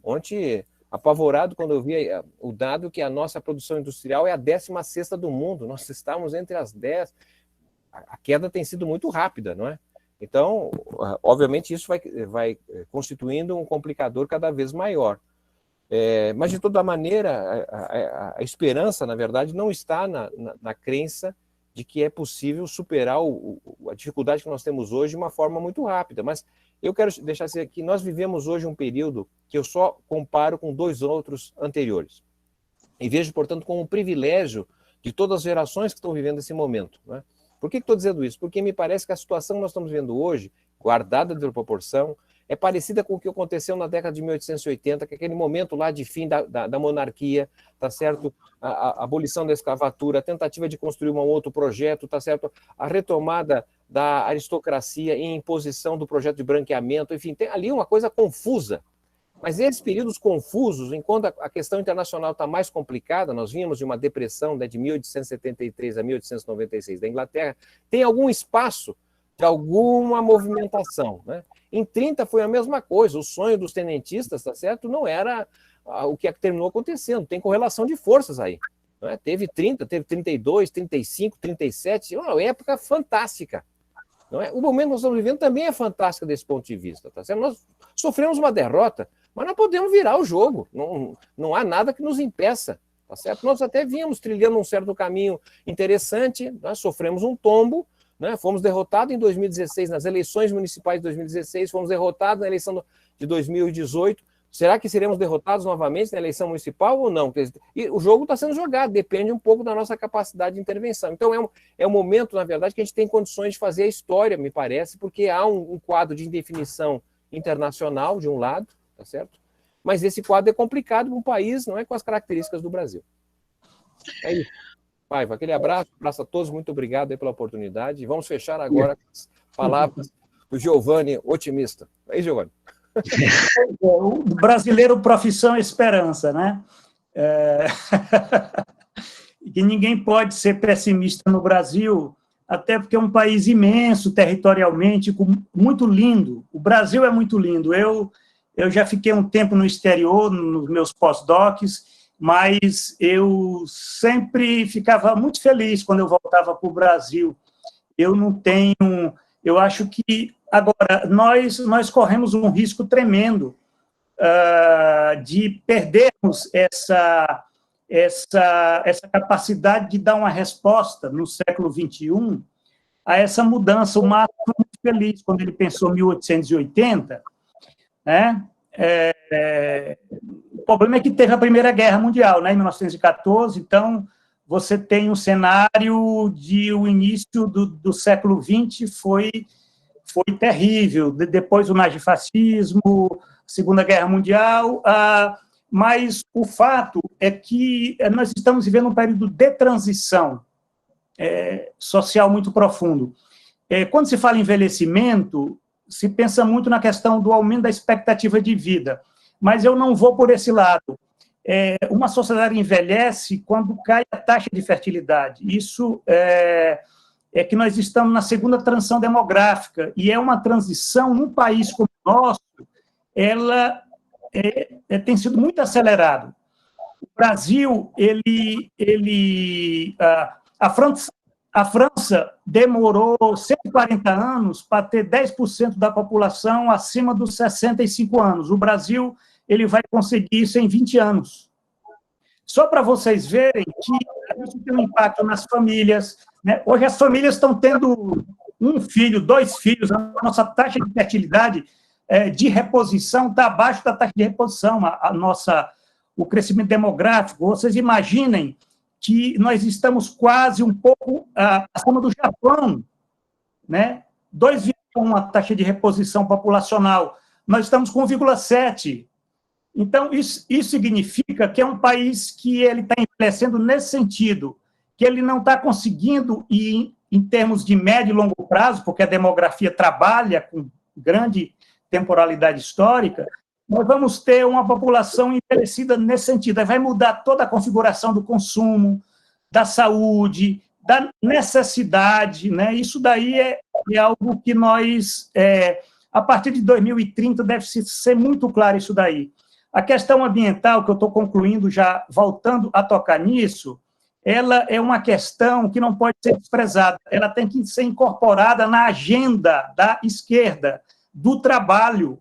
ontem apavorado quando eu vi o dado que a nossa produção industrial é a 16ª do mundo, nós estamos entre as 10, a queda tem sido muito rápida, não é? Então, obviamente, isso vai constituindo um complicador cada vez maior. Mas, de toda maneira, a esperança, na verdade, não está na crença de que é possível superar a dificuldade que nós temos hoje de uma forma muito rápida. Mas eu quero deixar assim que nós vivemos hoje um período que eu só comparo com 2 outros anteriores. E vejo, portanto, como um privilégio de todas as gerações que estão vivendo esse momento, né? Por que estou dizendo isso? Porque me parece que a situação que nós estamos vendo hoje, guardada de proporção, é parecida com o que aconteceu na década de 1880, que é aquele momento lá de fim da monarquia, tá certo? A abolição da escravatura, a tentativa de construir um outro projeto, tá certo? A retomada da aristocracia em imposição do projeto de branqueamento, enfim, tem ali uma coisa confusa. Mas esses períodos confusos, enquanto a questão internacional está mais complicada, nós vimos de uma depressão, né, de 1873 a 1896 da Inglaterra, tem algum espaço de alguma movimentação. Né? Em 30 foi a mesma coisa, o sonho dos tenentistas, tá certo? Não era o que terminou acontecendo, tem correlação de forças aí. Né? Teve 30, teve 32, 35, 37, uma época fantástica. Não é? O momento que nós estamos vivendo também é fantástico desse ponto de vista. Tá certo? Nós sofremos uma derrota, mas não podemos virar o jogo. Não há nada que nos impeça. Tá certo? Nós até vínhamos trilhando um certo caminho interessante, nós sofremos um tombo, né? Fomos derrotados em 2016, nas eleições municipais de 2016, fomos derrotados na eleição de 2018. Será que seremos derrotados novamente na eleição municipal ou não? E o jogo está sendo jogado, depende um pouco da nossa capacidade de intervenção. Então, é um momento, na verdade, que a gente tem condições de fazer a história, me parece, porque há um quadro de indefinição internacional, de um lado, tá certo? Mas esse quadro é complicado para um país, não é com as características do Brasil. É isso. Paiva, aquele abraço a todos, muito obrigado aí pela oportunidade. E vamos fechar agora com as palavras do Giovanni, otimista. É isso, Giovanni. O brasileiro, profissão esperança, né? Que ninguém pode ser pessimista no Brasil, até porque é um país imenso, territorialmente, muito lindo. O Brasil é muito lindo. Eu já fiquei um tempo no exterior, nos meus pós-docs, mas eu sempre ficava muito feliz quando eu voltava para o Brasil. Eu acho que, agora, nós corremos um risco tremendo de perdermos essa capacidade de dar uma resposta no século XXI a essa mudança. O Marx foi muito feliz quando ele pensou em 1880, né? O problema é que teve a Primeira Guerra Mundial, né, em 1914, então você tem um cenário de o início do século XX foi terrível, depois o nazifascismo, Segunda Guerra Mundial, mas o fato é que nós estamos vivendo um período de transição social muito profundo. Quando se fala em envelhecimento, se pensa muito na questão do aumento da expectativa de vida, mas eu não vou por esse lado. Uma sociedade envelhece quando cai a taxa de fertilidade. Isso é que nós estamos na segunda transição demográfica, e é uma transição, num país como o nosso, ela tem sido muito acelerada. O Brasil, a França demorou 140 anos para ter 10% da população acima dos 65 anos. O Brasil, ele vai conseguir isso em 20 anos. Só para vocês verem que isso tem um impacto nas famílias, né? Hoje as famílias estão tendo 1 filho, 2 filhos, a nossa taxa de fertilidade de reposição está abaixo da taxa de reposição, o crescimento demográfico. Vocês imaginem que nós estamos quase um pouco acima do Japão, né? 2,1 a taxa de reposição populacional, nós estamos com 1,7. Então, isso significa que é um país que ele está envelhecendo nesse sentido, que ele não está conseguindo ir em termos de médio e longo prazo, porque a demografia trabalha com grande temporalidade histórica. Nós vamos ter uma população envelhecida nesse sentido. Aí vai mudar toda a configuração do consumo, da saúde, da necessidade, né? Isso daí é algo que nós, a partir de 2030, deve ser muito claro isso daí. A questão ambiental, que eu estou concluindo, já voltando a tocar nisso, ela é uma questão que não pode ser desprezada, ela tem que ser incorporada na agenda da esquerda, do trabalho,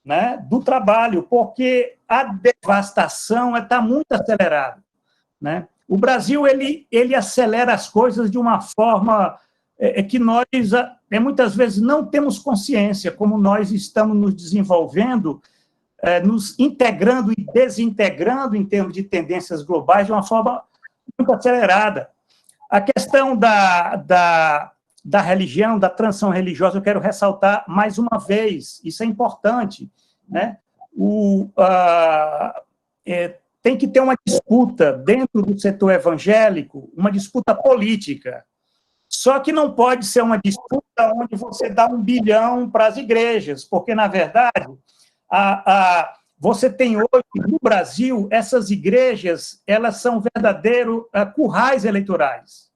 né? Do trabalho, porque a devastação está muito acelerada, né? O Brasil, ele acelera as coisas de uma forma que nós, muitas vezes, não temos consciência, como nós estamos nos desenvolvendo, nos integrando e desintegrando em termos de tendências globais de uma forma muito acelerada. A questão da religião, da transição religiosa, eu quero ressaltar mais uma vez, isso é importante, né? Tem que ter uma disputa dentro do setor evangélico, uma disputa política, só que não pode ser uma disputa onde você dá 1 bilhão para as igrejas, porque, na verdade, você tem hoje, no Brasil, essas igrejas, elas são verdadeiros currais eleitorais,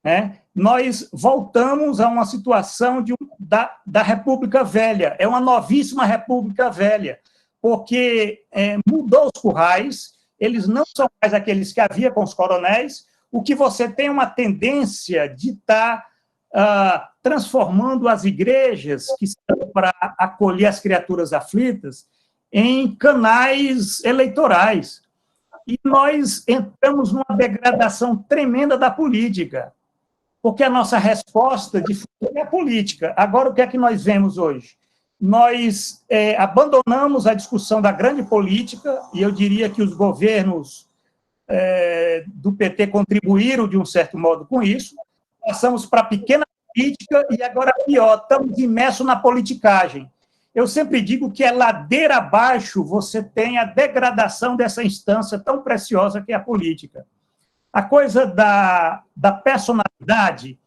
né? Nós voltamos a uma situação da República Velha, é uma novíssima República Velha, porque mudou os currais, eles não são mais aqueles que havia com os coronéis, o que você tem uma tendência de estar transformando as igrejas, que são para acolher as criaturas aflitas, em canais eleitorais. E nós entramos numa degradação tremenda da política, porque a nossa resposta de futuro é a política. Agora, o que é que nós vemos hoje? Nós abandonamos a discussão da grande política, e eu diria que os governos do PT contribuíram, de um certo modo, com isso, passamos para a pequena política, e agora, pior, estamos imersos na politicagem. Eu sempre digo que ladeira abaixo você tem a degradação dessa instância tão preciosa que é a política. A coisa da personalidade,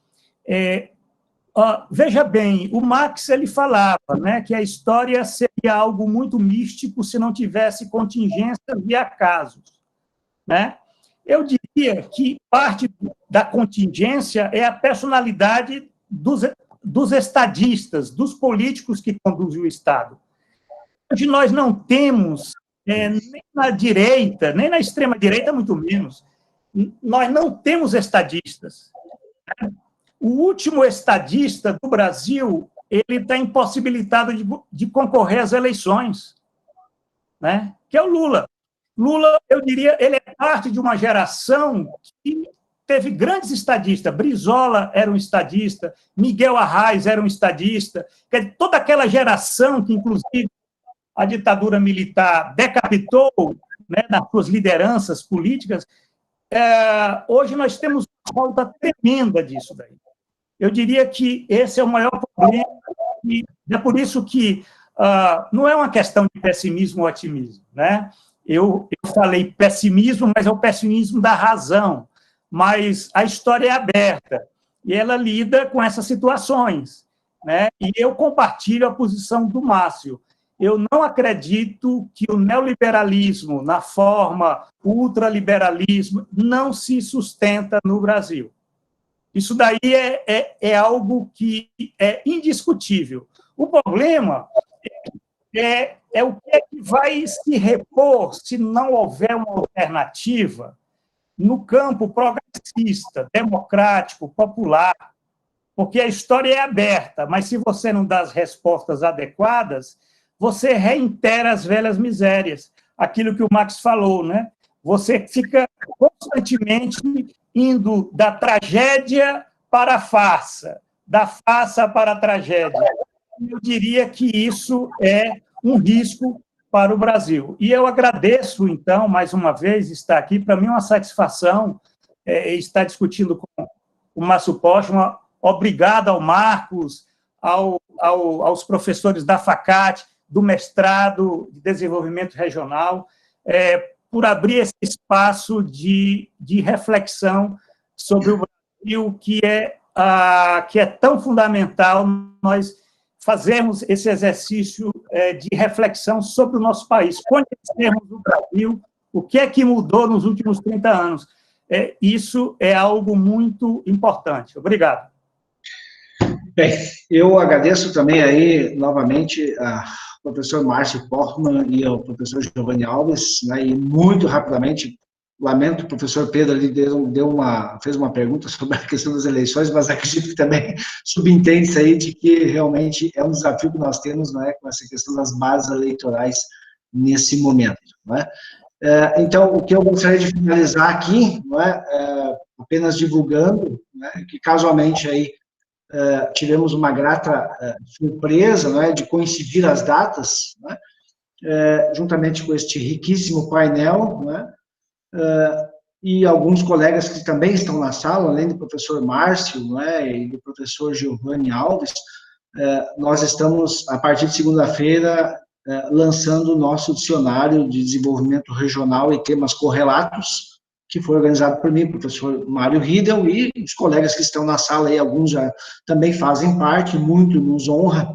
veja bem, o Marx ele falava, né, que a história seria algo muito místico se não tivesse contingências e acasos, né? Eu diria que parte da contingência é a personalidade dos estadistas, dos políticos que conduzem o Estado. Hoje nós não temos, nem na direita, nem na extrema-direita, muito menos, nós não temos estadistas. O último estadista do Brasil, ele está impossibilitado de concorrer às eleições, né? Que é o Lula. Lula, eu diria, ele é parte de uma geração que teve grandes estadistas. Brizola era um estadista, Miguel Arraes era um estadista. Quer dizer, toda aquela geração que, inclusive, a ditadura militar decapitou, né, nas suas lideranças políticas, hoje nós temos uma falta tremenda disso daí. Eu diria que esse é o maior problema, e é por isso que não é uma questão de pessimismo ou otimismo, né? Eu falei pessimismo, mas é o pessimismo da razão. Mas a história é aberta e ela lida com essas situações, né? E eu compartilho a posição do Márcio. Eu não acredito que o neoliberalismo, na forma ultraliberalismo, não se sustenta no Brasil. Isso daí é algo que é indiscutível. O problema é o que é que vai se repor se não houver uma alternativa no campo progressista, democrático, popular, porque a história é aberta, mas se você não dá as respostas adequadas, você reitera as velhas misérias, aquilo que o Max falou, né? Você fica constantemente indo da tragédia para a farsa, da farsa para a tragédia. Eu diria que isso é um risco para o Brasil. E eu agradeço, então, mais uma vez, estar aqui. Para mim é uma satisfação estar discutindo com o Márcio Postman. Obrigado ao Marcos, aos professores da FACAT, do mestrado de desenvolvimento regional, por abrir esse espaço de reflexão sobre o Brasil, que é tão fundamental nós fazermos esse exercício de reflexão sobre o nosso país, conhecermos o Brasil, o que é que mudou nos últimos 30 anos. Isso é algo muito importante. Obrigado. Bem, eu agradeço também aí, novamente, ao professor Márcio Postman e ao professor Giovanni Alves, né, e muito rapidamente, lamento, o professor Pedro ali fez uma pergunta sobre a questão das eleições, mas acredito que também subentende-se aí de que realmente é um desafio que nós temos, né, com essa questão das bases eleitorais nesse momento, né. Então, o que eu gostaria de finalizar aqui, não é, apenas divulgando, né, que casualmente aí tivemos uma grata surpresa, né, de coincidir as datas, né, juntamente com este riquíssimo painel, né, e alguns colegas que também estão na sala, além do professor Márcio, né, e do professor Giovanni Alves, nós estamos, a partir de segunda-feira, lançando o nosso dicionário de desenvolvimento regional e temas correlatos, que foi organizado por mim, professor Mário Riedel, e os colegas que estão na sala aí, alguns já também fazem parte, muito nos honra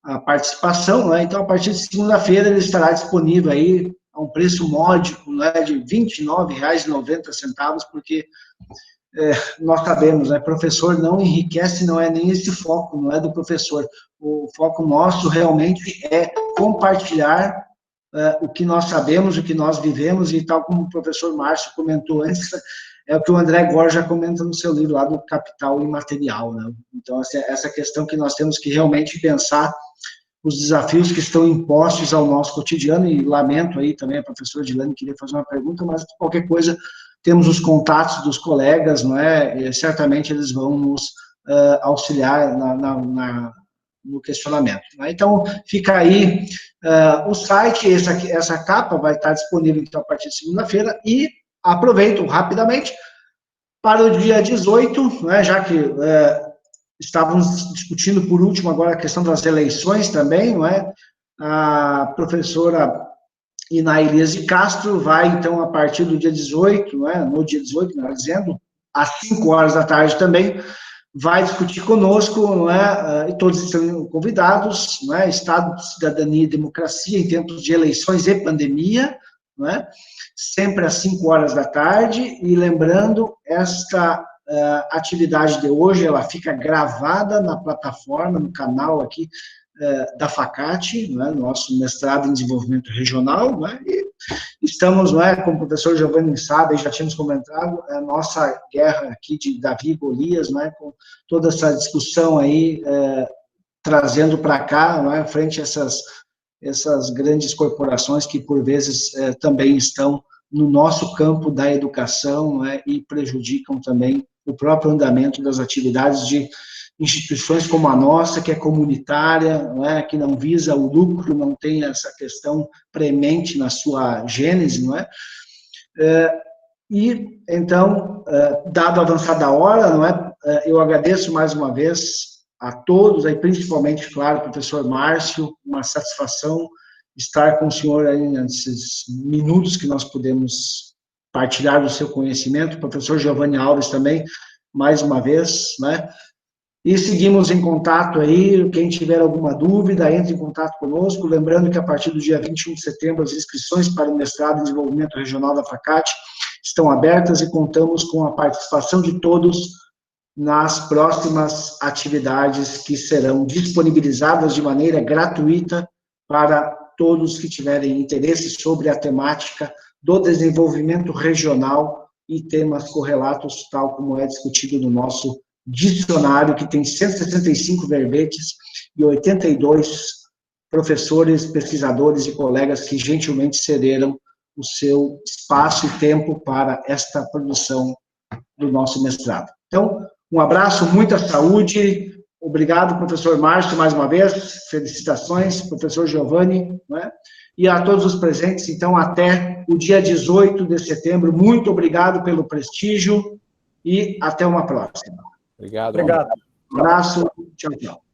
a participação, né? Então, a partir de segunda-feira, ele estará disponível aí a um preço módico, né, de R$ 29,90, porque nós sabemos, né, professor não enriquece, não é nem esse foco, não é do professor. O foco nosso realmente é compartilhar o que nós sabemos, o que nós vivemos, e tal como o professor Márcio comentou antes, é o que o André Góes já comenta no seu livro lá do Capital Imaterial, né? Então, essa questão que nós temos que realmente pensar os desafios que estão impostos ao nosso cotidiano, e lamento aí também, a professora Dilane queria fazer uma pergunta, mas qualquer coisa, temos os contatos dos colegas, não é? E certamente eles vão nos auxiliar no questionamento. Né? Então, fica aí o site, essa capa vai estar disponível então, a partir de segunda-feira, e aproveito rapidamente para o dia 18, né, já que estávamos discutindo por último agora a questão das eleições também, não é? A professora Iná Elias de Castro vai, então, a partir do dia 18, não é? No dia 18, melhor dizendo, às 5 horas da tarde também, vai discutir conosco, não é? E todos estão convidados, não é? Estado de Cidadania e Democracia em tempos de eleições e pandemia, não é? Sempre às 5 horas da tarde, e lembrando, esta atividade de hoje, ela fica gravada na plataforma, no canal aqui da FACAT, né, nosso mestrado em desenvolvimento regional, né, e estamos, não é, como o professor Giovanni sabe, já tínhamos comentado, a nossa guerra aqui de Davi e Golias, né, com toda essa discussão aí, trazendo para cá, não é, frente a essas essas grandes corporações que, por vezes, também estão no nosso campo da educação, né, e prejudicam também o próprio andamento das atividades de instituições como a nossa, que é comunitária, não é, que não visa o lucro, não tem essa questão premente na sua gênese, não é? E, então, dado a avançada hora, não é, eu agradeço mais uma vez a todos, aí, principalmente, claro, professor Márcio, uma satisfação estar com o senhor aí nesses minutos que nós podemos partilhar do seu conhecimento, professor Giovanni Alves também, mais uma vez, né? E seguimos em contato aí, quem tiver alguma dúvida, entre em contato conosco, lembrando que a partir do dia 21 de setembro, as inscrições para o mestrado em desenvolvimento regional da FACAT estão abertas e contamos com a participação de todos nas próximas atividades que serão disponibilizadas de maneira gratuita para todos que tiverem interesse sobre a temática do desenvolvimento regional e temas correlatos, tal como é discutido no nosso dicionário, que tem 165 verbetes e 82 professores, pesquisadores e colegas que gentilmente cederam o seu espaço e tempo para esta produção do nosso mestrado. Então, um abraço, muita saúde, obrigado, professor Márcio, mais uma vez, felicitações, professor Giovanni, né? E a todos os presentes, então, até o dia 18 de setembro, muito obrigado pelo prestígio e até uma próxima. Obrigado. Obrigado. Um abraço, tchau, tchau.